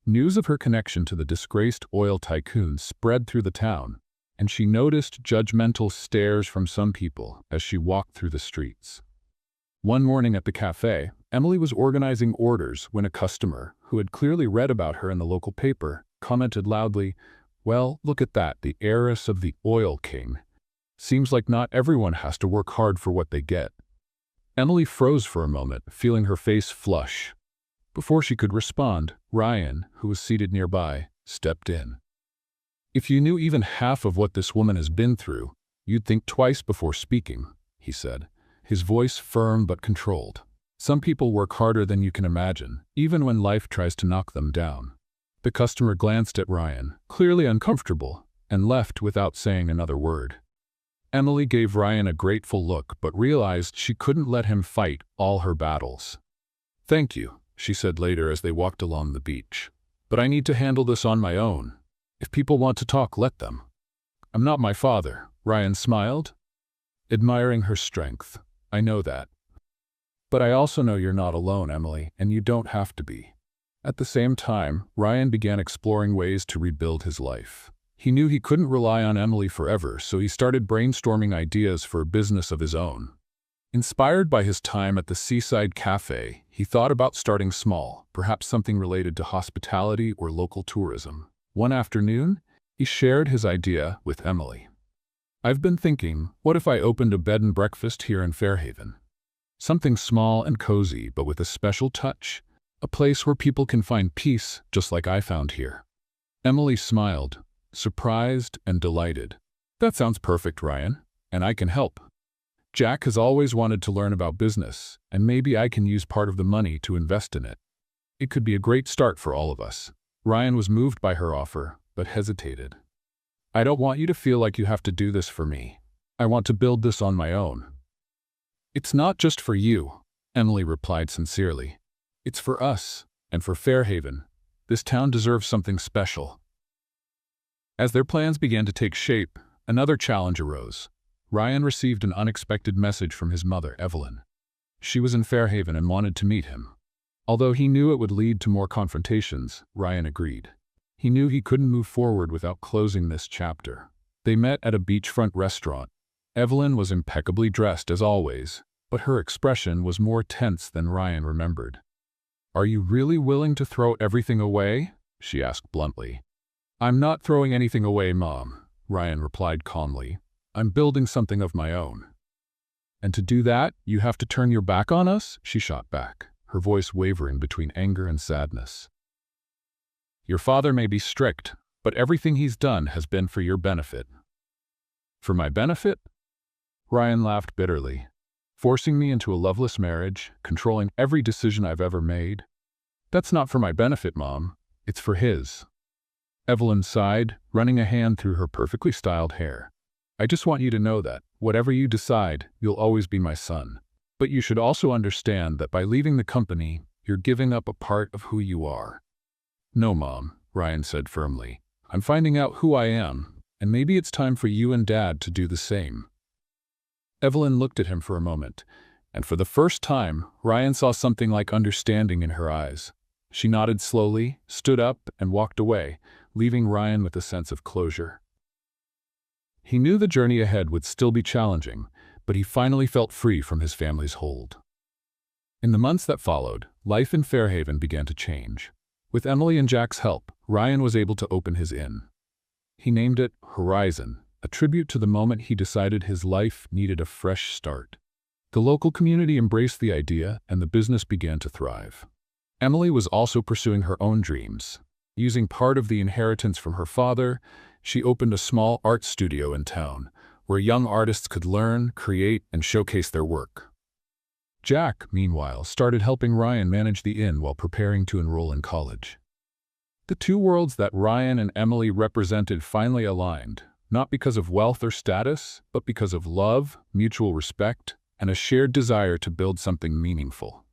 News of her connection to the disgraced oil tycoon spread through the town, and she noticed judgmental stares from some people as she walked through the streets. One morning at the cafe, Emily was organizing orders when a customer, who had clearly read about her in the local paper, commented loudly, "Well, look at that, the heiress of the oil king. Seems like not everyone has to work hard for what they get." Emily froze for a moment, feeling her face flush. Before she could respond, Ryan, who was seated nearby, stepped in. "If you knew even half of what this woman has been through, you'd think twice before speaking," he said, his voice firm but controlled. "Some people work harder than you can imagine, even when life tries to knock them down." The customer glanced at Ryan, clearly uncomfortable, and left without saying another word. Emily gave Ryan a grateful look but realized she couldn't let him fight all her battles. "Thank you," she said later as they walked along the beach. "But I need to handle this on my own. If people want to talk, let them." "I'm not my father," Ryan smiled, admiring her strength. "I know that. But I also know you're not alone, Emily, and you don't have to be." At the same time, Ryan began exploring ways to rebuild his life. He knew he couldn't rely on Emily forever, so he started brainstorming ideas for a business of his own. Inspired by his time at the seaside cafe, he thought about starting small, perhaps something related to hospitality or local tourism. One afternoon, he shared his idea with Emily. "I've been thinking, what if I opened a bed and breakfast here in Fairhaven? Something small and cozy, but with a special touch. A place where people can find peace, just like I found here." Emily smiled, surprised and delighted. "That sounds perfect, Ryan, and I can help. Jack has always wanted to learn about business, and maybe I can use part of the money to invest in it. It could be a great start for all of us." Ryan was moved by her offer, but hesitated. "I don't want you to feel like you have to do this for me. I want to build this on my own." "It's not just for you," Emily replied sincerely. "It's for us, and for Fairhaven. This town deserves something special." As their plans began to take shape, another challenge arose. Ryan received an unexpected message from his mother, Evelyn. She was in Fairhaven and wanted to meet him. Although he knew it would lead to more confrontations, Ryan agreed. He knew he couldn't move forward without closing this chapter. They met at a beachfront restaurant. Evelyn was impeccably dressed as always, but her expression was more tense than Ryan remembered. "Are you really willing to throw everything away?" she asked bluntly. "I'm not throwing anything away, Mom," Ryan replied calmly. "I'm building something of my own." "And to do that, you have to turn your back on us?" she shot back, her voice wavering between anger and sadness. "Your father may be strict, but everything he's done has been for your benefit." "For my benefit?" Ryan laughed bitterly. "Forcing me into a loveless marriage, controlling every decision I've ever made? That's not for my benefit, Mom. It's for his." Evelyn sighed, running a hand through her perfectly styled hair. "I just want you to know that, whatever you decide, you'll always be my son. But you should also understand that by leaving the company, you're giving up a part of who you are." "No, Mom," Ryan said firmly. "I'm finding out who I am, and maybe it's time for you and Dad to do the same." Evelyn looked at him for a moment, and for the first time, Ryan saw something like understanding in her eyes. She nodded slowly, stood up, and walked away, leaving Ryan with a sense of closure. He knew the journey ahead would still be challenging, but he finally felt free from his family's hold. In the months that followed, life in Fairhaven began to change. With Emily and Jack's help, Ryan was able to open his inn. He named it Horizon, a tribute to the moment he decided his life needed a fresh start. The local community embraced the idea, and the business began to thrive. Emily was also pursuing her own dreams. Using part of the inheritance from her father, she opened a small art studio in town, where young artists could learn, create, and showcase their work. Jack, meanwhile, started helping Ryan manage the inn while preparing to enroll in college. The two worlds that Ryan and Emily represented finally aligned, not because of wealth or status, but because of love, mutual respect, and a shared desire to build something meaningful.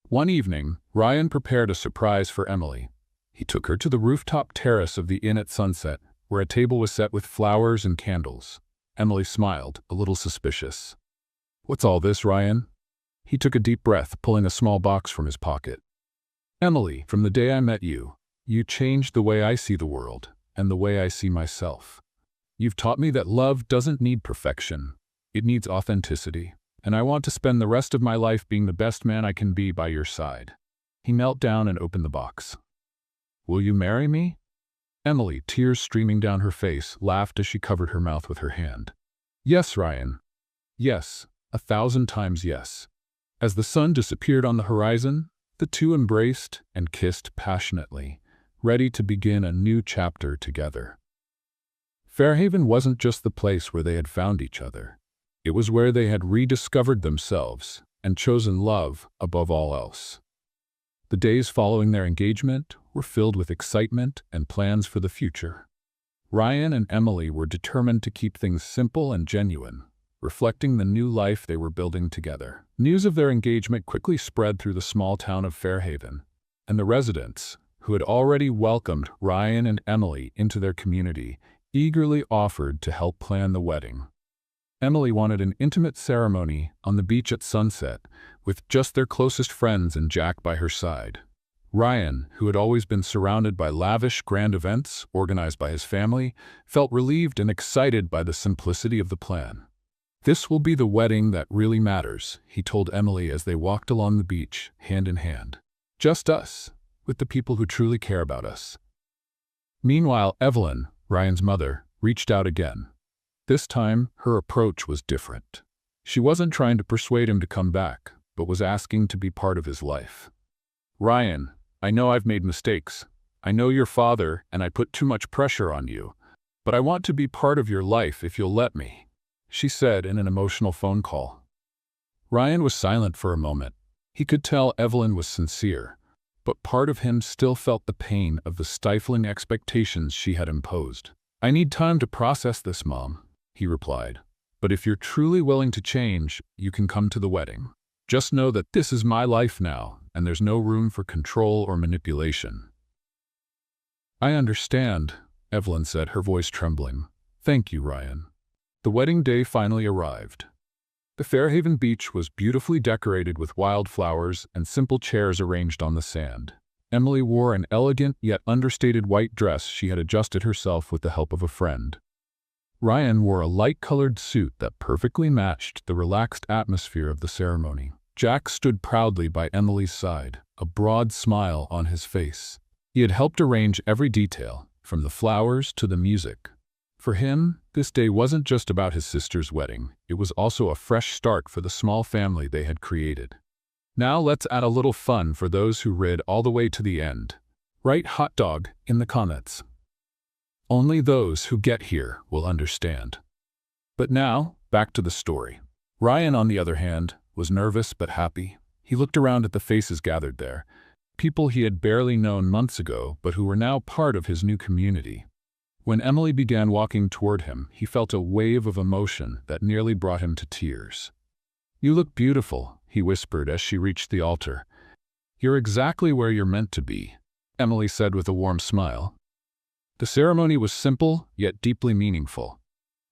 One evening, Ryan prepared a surprise for Emily. He took her to the rooftop terrace of the inn at sunset, where a table was set with flowers and candles. Emily smiled, a little suspicious. "What's all this, Ryan?" He took a deep breath, pulling a small box from his pocket. "Emily, from the day I met you, you changed the way I see the world, and the way I see myself. You've taught me that love doesn't need perfection. It needs authenticity, and I want to spend the rest of my life being the best man I can be by your side." He knelt down and opened the box. "Will you marry me?" Emily, tears streaming down her face, laughed as she covered her mouth with her hand. "Yes, Ryan. Yes, 1,000 times yes." As the sun disappeared on the horizon, the two embraced and kissed passionately, ready to begin a new chapter together. Fairhaven wasn't just the place where they had found each other. It was where they had rediscovered themselves and chosen love above all else. The days following their engagement were filled with excitement and plans for the future. Ryan and Emily were determined to keep things simple and genuine, reflecting the new life they were building together. News of their engagement quickly spread through the small town of Fairhaven, and the residents, who had already welcomed Ryan and Emily into their community, eagerly offered to help plan the wedding. Emily wanted an intimate ceremony on the beach at sunset, with just their closest friends and Jack by her side. Ryan, who had always been surrounded by lavish, grand events organized by his family, felt relieved and excited by the simplicity of the plan. "This will be the wedding that really matters," he told Emily as they walked along the beach, hand in hand. "Just us, with the people who truly care about us." Meanwhile, Evelyn, Ryan's mother, reached out again. This time, her approach was different. She wasn't trying to persuade him to come back, but was asking to be part of his life. "Ryan, I know I've made mistakes. I know your father, and I put too much pressure on you. But I want to be part of your life if you'll let me." she said in an emotional phone call. Ryan was silent for a moment. He could tell Evelyn was sincere, but part of him still felt the pain of the stifling expectations she had imposed. "I need time to process this, Mom," he replied. "But if you're truly willing to change, you can come to the wedding. Just know that this is my life now, and there's no room for control or manipulation." "I understand," Evelyn said, her voice trembling. "Thank you, Ryan." The wedding day finally arrived. The Fairhaven beach was beautifully decorated with wildflowers and simple chairs arranged on the sand. Emily wore an elegant yet understated white dress she had adjusted herself with the help of a friend. Ryan wore a light-colored suit that perfectly matched the relaxed atmosphere of the ceremony. Jack stood proudly by Emily's side, a broad smile on his face. He had helped arrange every detail, from the flowers to the music. For him, this day wasn't just about his sister's wedding, it was also a fresh start for the small family they had created. Now let's add a little fun for those who read all the way to the end. Write hot dog in the comments. Only those who get here will understand. But now, back to the story. Ryan, on the other hand, was nervous but happy. He looked around at the faces gathered there, people he had barely known months ago but who were now part of his new community. When Emily began walking toward him, he felt a wave of emotion that nearly brought him to tears. "You look beautiful," he whispered as she reached the altar. "You're exactly where you're meant to be," Emily said with a warm smile. The ceremony was simple, yet deeply meaningful.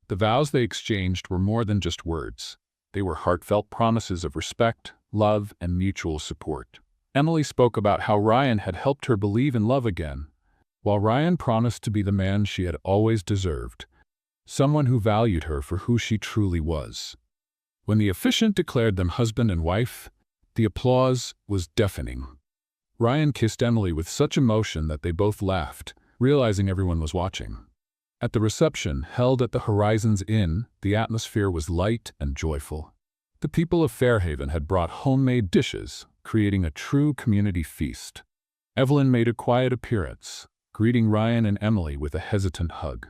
The vows they exchanged were more than just words. They were heartfelt promises of respect, love, and mutual support. Emily spoke about how Ryan had helped her believe in love again, while Ryan promised to be the man she had always deserved, someone who valued her for who she truly was. When the officiant declared them husband and wife, the applause was deafening. Ryan kissed Emily with such emotion that they both laughed, realizing everyone was watching. At the reception, held at the Horizons Inn, the atmosphere was light and joyful. The people of Fairhaven had brought homemade dishes, creating a true community feast. Evelyn made a quiet appearance, greeting Ryan and Emily with a hesitant hug.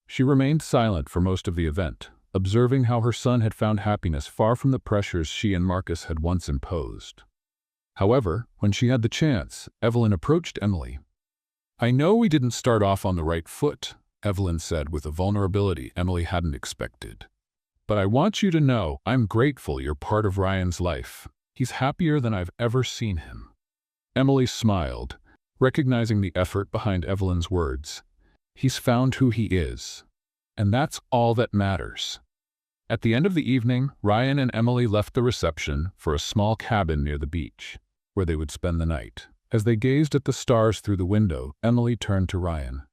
She remained silent for most of the event, observing how her son had found happiness far from the pressures she and Marcus had once imposed. However, when she had the chance, Evelyn approached Emily. "I know we didn't start off on the right foot," Evelyn said with a vulnerability Emily hadn't expected. "But I want you to know I'm grateful you're part of Ryan's life. He's happier than I've ever seen him." Emily smiled, recognizing the effort behind Evelyn's words. "He's found who he is, and that's all that matters." At the end of the evening, Ryan and Emily left the reception for a small cabin near the beach, where they would spend the night. As they gazed at the stars through the window, Emily turned to Ryan.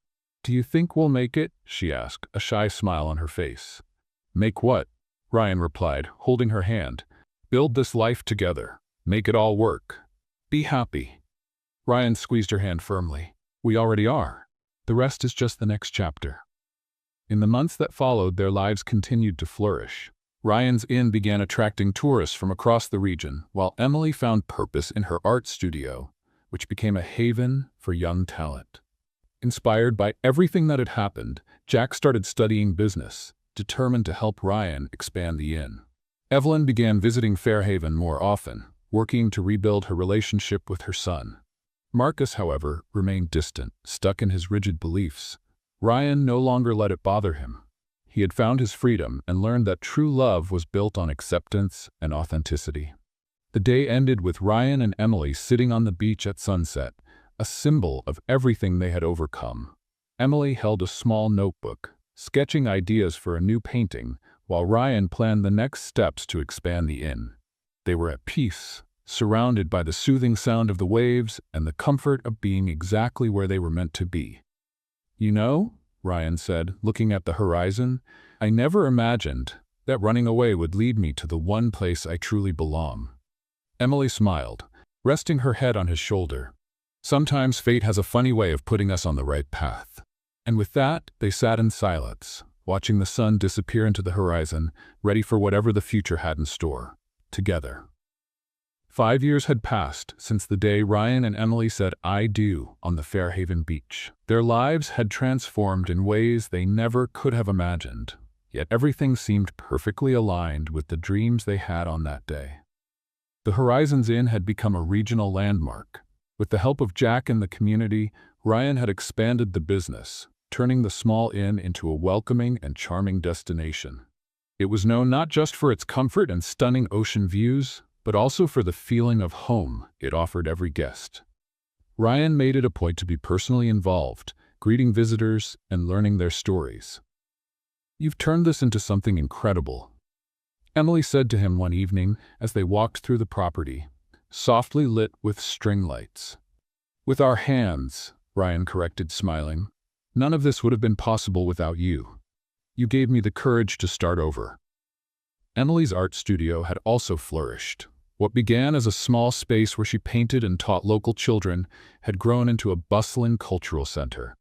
"Do you think we'll make it?" she asked, a shy smile on her face. "Make what?" Ryan replied, holding her hand. "Build this life together. Make it all work. Be happy." Ryan squeezed her hand firmly. "We already are. The rest is just the next chapter." In the months that followed, their lives continued to flourish. Ryan's Inn began attracting tourists from across the region, while Emily found purpose in her art studio, which became a haven for young talent. Inspired by everything that had happened, Jack started studying business, determined to help Ryan expand the inn. Evelyn began visiting Fairhaven more often, working to rebuild her relationship with her son. Marcus, however, remained distant, stuck in his rigid beliefs. Ryan no longer let it bother him. He had found his freedom and learned that true love was built on acceptance and authenticity. The day ended with Ryan and Emily sitting on the beach at sunset, a symbol of everything they had overcome. Emily held a small notebook, sketching ideas for a new painting, while Ryan planned the next steps to expand the inn. They were at peace, surrounded by the soothing sound of the waves and the comfort of being exactly where they were meant to be. "You know," Ryan said, looking at the horizon, "I never imagined that running away would lead me to the one place I truly belong." Emily smiled, resting her head on his shoulder. "Sometimes fate has a funny way of putting us on the right path." And with that, they sat in silence, watching the sun disappear into the horizon, ready for whatever the future had in store, together. 5 years had passed since the day Ryan and Emily said "I do" on the Fairhaven beach. Their lives had transformed in ways they never could have imagined. yet everything seemed perfectly aligned with the dreams they had on that day. The Horizons Inn had become a regional landmark. With the help of Jack and the community, Ryan had expanded the business, turning the small inn into a welcoming and charming destination. It was known not just for its comfort and stunning ocean views, but also for the feeling of home it offered every guest. Ryan made it a point to be personally involved, greeting visitors and learning their stories. "You've turned this into something incredible," Emily said to him one evening as they walked through the property, softly lit with string lights. "With our hands," Ryan corrected, smiling. "None of this would have been possible without you. You gave me the courage to start over." Emily's art studio had also flourished. What began as a small space where she painted and taught local children had grown into a bustling cultural center.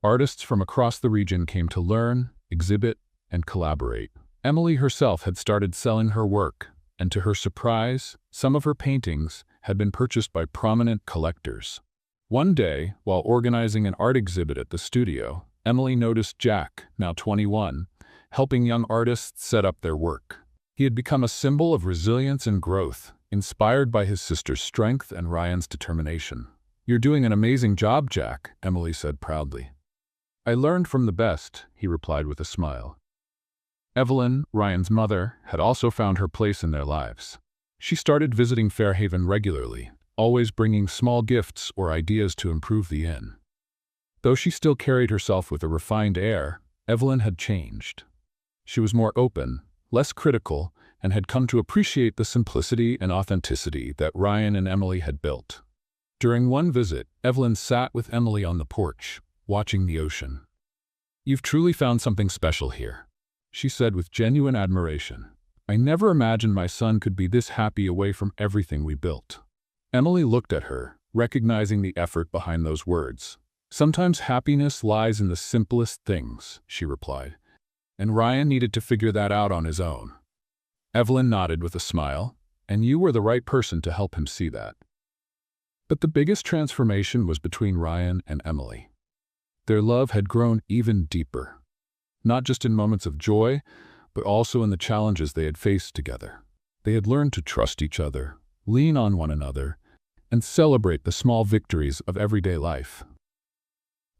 Artists from across the region came to learn, exhibit, and collaborate. Emily herself had started selling her work, and to her surprise, some of her paintings had been purchased by prominent collectors. One day, while organizing an art exhibit at the studio, Emily noticed Jack, now 21, helping young artists set up their work. He had become a symbol of resilience and growth, inspired by his sister's strength and Ryan's determination. "You're doing an amazing job, Jack," Emily said proudly. "I learned from the best," he replied with a smile. Evelyn, Ryan's mother, had also found her place in their lives. She started visiting Fairhaven regularly, always bringing small gifts or ideas to improve the inn. Though she still carried herself with a refined air, Evelyn had changed. She was more open, less critical, and had come to appreciate the simplicity and authenticity that Ryan and Emily had built. During one visit, Evelyn sat with Emily on the porch, watching the ocean. "You've truly found something special here," she said with genuine admiration. "I never imagined my son could be this happy away from everything we built." Emily looked at her, recognizing the effort behind those words. "Sometimes happiness lies in the simplest things," she replied, "and Ryan needed to figure that out on his own." Evelyn nodded with a smile, "And you were the right person to help him see that." But the biggest transformation was between Ryan and Emily. Their love had grown even deeper, not just in moments of joy, but also in the challenges they had faced together. They had learned to trust each other, lean on one another, and celebrate the small victories of everyday life.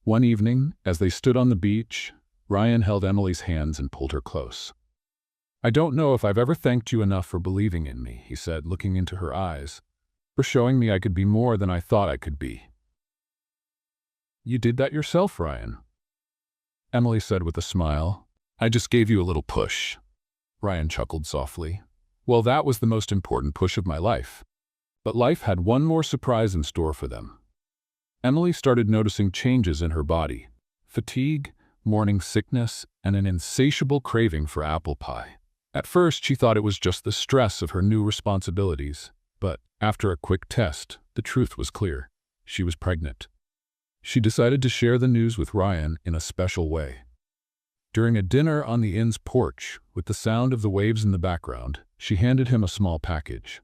One evening, as they stood on the beach, Ryan held Emily's hands and pulled her close. "I don't know if I've ever thanked you enough for believing in me," he said, looking into her eyes, "for showing me I could be more than I thought I could be." "You did that yourself, Ryan," Emily said with a smile. "I just gave you a little push." Ryan chuckled softly. "Well, that was the most important push of my life." But life had one more surprise in store for them. Emily started noticing changes in her body: fatigue, morning sickness, and an insatiable craving for apple pie. At first, she thought it was just the stress of her new responsibilities, but after a quick test, the truth was clear. She was pregnant. She decided to share the news with Ryan in a special way. During a dinner on the inn's porch, with the sound of the waves in the background, she handed him a small package.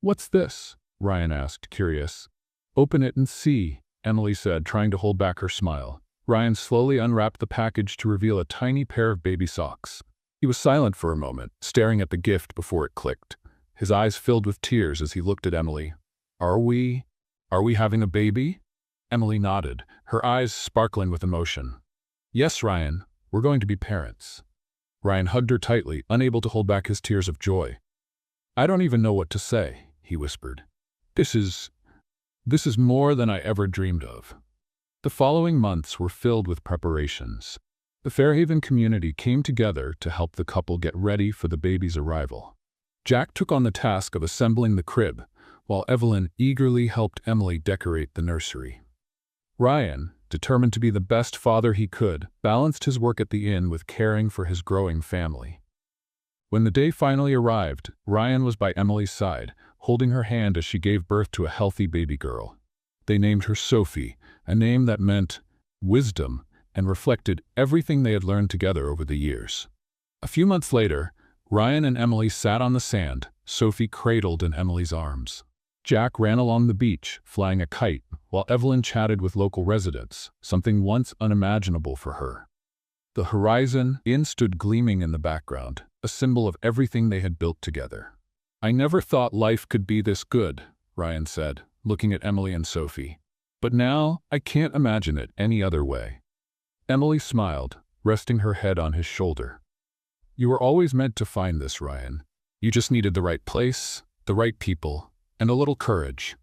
"What's this?" Ryan asked, curious. "Open it and see," Emily said, trying to hold back her smile. Ryan slowly unwrapped the package to reveal a tiny pair of baby socks. He was silent for a moment, staring at the gift before it clicked. His eyes filled with tears as he looked at Emily. Are we having a baby?" Emily nodded, her eyes sparkling with emotion. "Yes, Ryan, we're going to be parents." Ryan hugged her tightly, unable to hold back his tears of joy. "I don't even know what to say," he whispered. This is more than I ever dreamed of." The following months were filled with preparations. The Fairhaven community came together to help the couple get ready for the baby's arrival. Jack took on the task of assembling the crib, while Evelyn eagerly helped Emily decorate the nursery. Ryan, determined to be the best father he could, balanced his work at the inn with caring for his growing family. When the day finally arrived, Ryan was by Emily's side, holding her hand as she gave birth to a healthy baby girl. They named her Sophie, a name that meant wisdom and reflected everything they had learned together over the years. A few months later, Ryan and Emily sat on the sand, Sophie cradled in Emily's arms. Jack ran along the beach, flying a kite, while Evelyn chatted with local residents, something once unimaginable for her. The Horizon Inn stood gleaming in the background, a symbol of everything they had built together. "I never thought life could be this good," Ryan said, looking at Emily and Sophie. "But now I can't imagine it any other way." Emily smiled, resting her head on his shoulder. "You were always meant to find this, Ryan. You just needed the right place, the right people, and a little courage."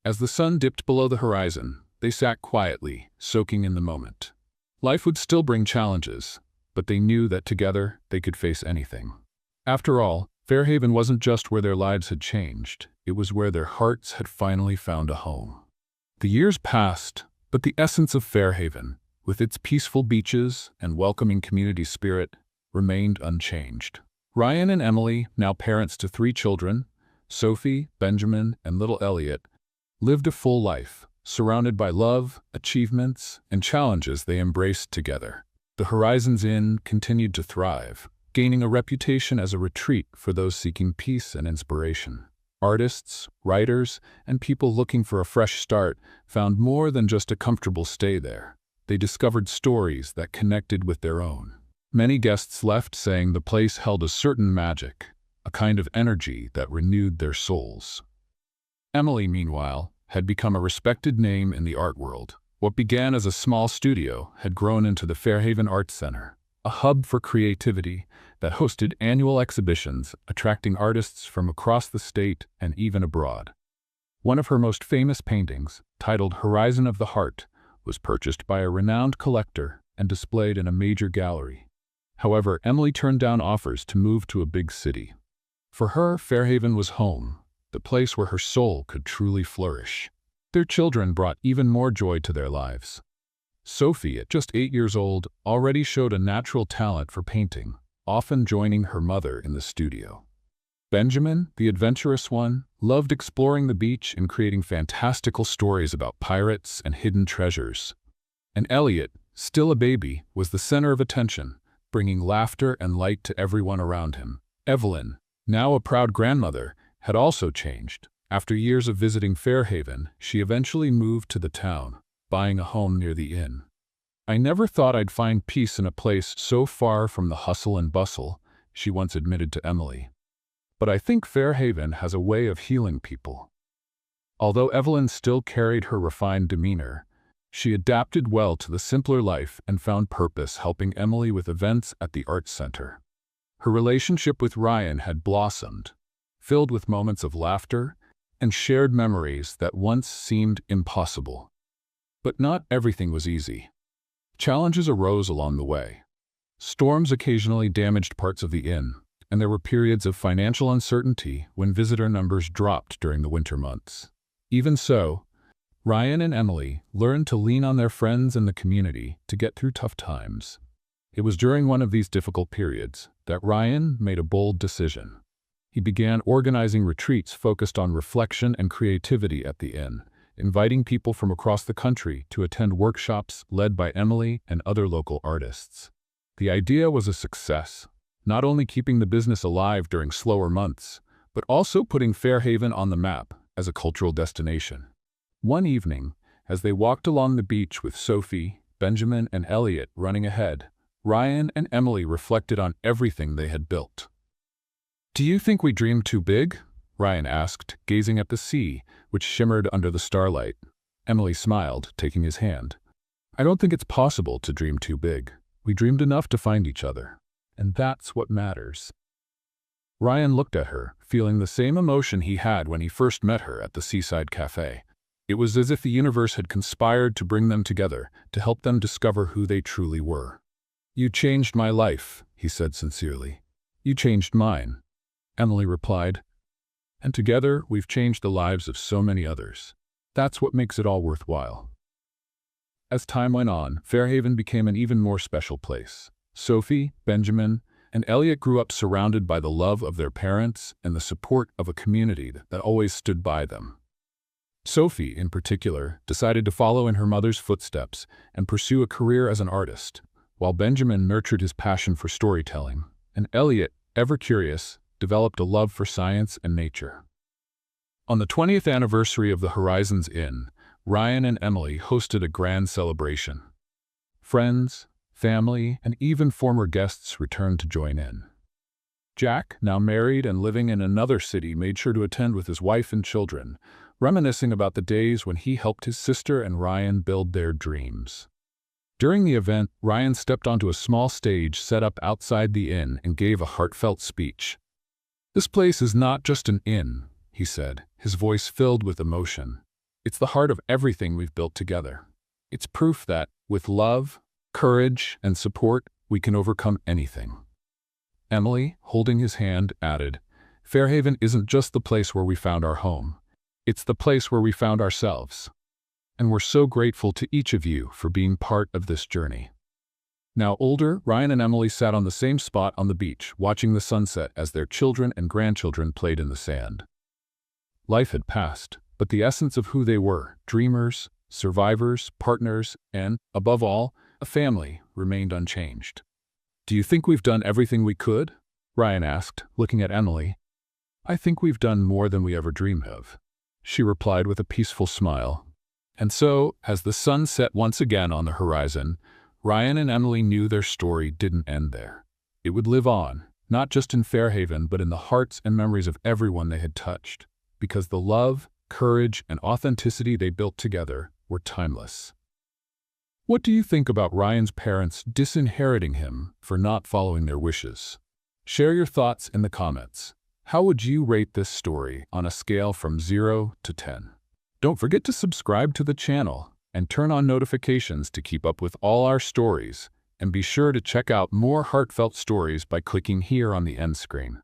As the sun dipped below the horizon, they sat quietly, soaking in the moment. Life would still bring challenges, but they knew that together they could face anything. After all, Fairhaven wasn't just where their lives had changed, it was where their hearts had finally found a home. The years passed, but the essence of Fairhaven, with its peaceful beaches and welcoming community spirit, remained unchanged. Ryan and Emily, now parents to 3 children, Sophie, Benjamin, and little Elliot, lived a full life, surrounded by love, achievements, and challenges they embraced together. The Horizons Inn continued to thrive, gaining a reputation as a retreat for those seeking peace and inspiration. Artists, writers, and people looking for a fresh start found more than just a comfortable stay there. They discovered stories that connected with their own. Many guests left saying the place held a certain magic, a kind of energy that renewed their souls. Emily, meanwhile, had become a respected name in the art world. What began as a small studio had grown into the Fairhaven Arts Center, a hub for creativity that hosted annual exhibitions attracting artists from across the state and even abroad. One of her most famous paintings, titled Horizon of the Heart, was purchased by a renowned collector and displayed in a major gallery. However, Emily turned down offers to move to a big city. For her, Fairhaven was home, the place where her soul could truly flourish. Their children brought even more joy to their lives. Sophie, at just 8 years old, already showed a natural talent for painting, often joining her mother in the studio. Benjamin, the adventurous one, loved exploring the beach and creating fantastical stories about pirates and hidden treasures. And Elliot, still a baby, was the center of attention, bringing laughter and light to everyone around him. Evelyn, now a proud grandmother, had also changed. After years of visiting Fairhaven, she eventually moved to the town, buying a home near the inn. "I never thought I'd find peace in a place so far from the hustle and bustle," she once admitted to Emily. "But I think Fairhaven has a way of healing people." Although Evelyn still carried her refined demeanor, she adapted well to the simpler life and found purpose helping Emily with events at the Arts Center. Her relationship with Ryan had blossomed, filled with moments of laughter and shared memories that once seemed impossible. But not everything was easy. Challenges arose along the way. Storms occasionally damaged parts of the inn, and there were periods of financial uncertainty when visitor numbers dropped during the winter months. Even so, Ryan and Emily learned to lean on their friends and the community to get through tough times. It was during one of these difficult periods that Ryan made a bold decision. He began organizing retreats focused on reflection and creativity at the inn, inviting people from across the country to attend workshops led by Emily and other local artists. The idea was a success, not only keeping the business alive during slower months, but also putting Fairhaven on the map as a cultural destination. One evening, as they walked along the beach with Sophie, Benjamin, and Elliot running ahead, Ryan and Emily reflected on everything they had built. "Do you think we dreamed too big?" Ryan asked, gazing at the sea, which shimmered under the starlight. Emily smiled, taking his hand. "I don't think it's possible to dream too big. We dreamed enough to find each other. And that's what matters." Ryan looked at her, feeling the same emotion he had when he first met her at the seaside cafe. It was as if the universe had conspired to bring them together, to help them discover who they truly were. "You changed my life," he said sincerely. "You changed mine," Emily replied. "And together, we've changed the lives of so many others. That's what makes it all worthwhile." As time went on, Fairhaven became an even more special place. Sophie, Benjamin, and Elliot grew up surrounded by the love of their parents and the support of a community that always stood by them. Sophie, in particular, decided to follow in her mother's footsteps and pursue a career as an artist, while Benjamin nurtured his passion for storytelling, and Elliot, ever curious, developed a love for science and nature. On the 20th anniversary of the Horizons Inn, Ryan and Emily hosted a grand celebration. Friends, family, and even former guests returned to join in. Jack, now married and living in another city, made sure to attend with his wife and children, reminiscing about the days when he helped his sister and Ryan build their dreams. During the event, Ryan stepped onto a small stage set up outside the inn and gave a heartfelt speech. "This place is not just an inn," he said, his voice filled with emotion. "It's the heart of everything we've built together. It's proof that, with love, courage, and support, we can overcome anything." Emily, holding his hand, added, "Fairhaven isn't just the place where we found our home. It's the place where we found ourselves. And we're so grateful to each of you for being part of this journey." Now older, Ryan and Emily sat on the same spot on the beach, watching the sunset as their children and grandchildren played in the sand. Life had passed, but the essence of who they were, dreamers, survivors, partners, and, above all, a family, remained unchanged. "Do you think we've done everything we could?" Ryan asked, looking at Emily. "I think we've done more than we ever dreamed of," she replied with a peaceful smile. And so, as the sun set once again on the horizon, Ryan and Emily knew their story didn't end there. It would live on, not just in Fairhaven, but in the hearts and memories of everyone they had touched, because the love, courage, and authenticity they built together were timeless. What do you think about Ryan's parents disinheriting him for not following their wishes? Share your thoughts in the comments. How would you rate this story on a scale from 0 to 10? Don't forget to subscribe to the channel and turn on notifications to keep up with all our stories, and be sure to check out more heartfelt stories by clicking here on the end screen.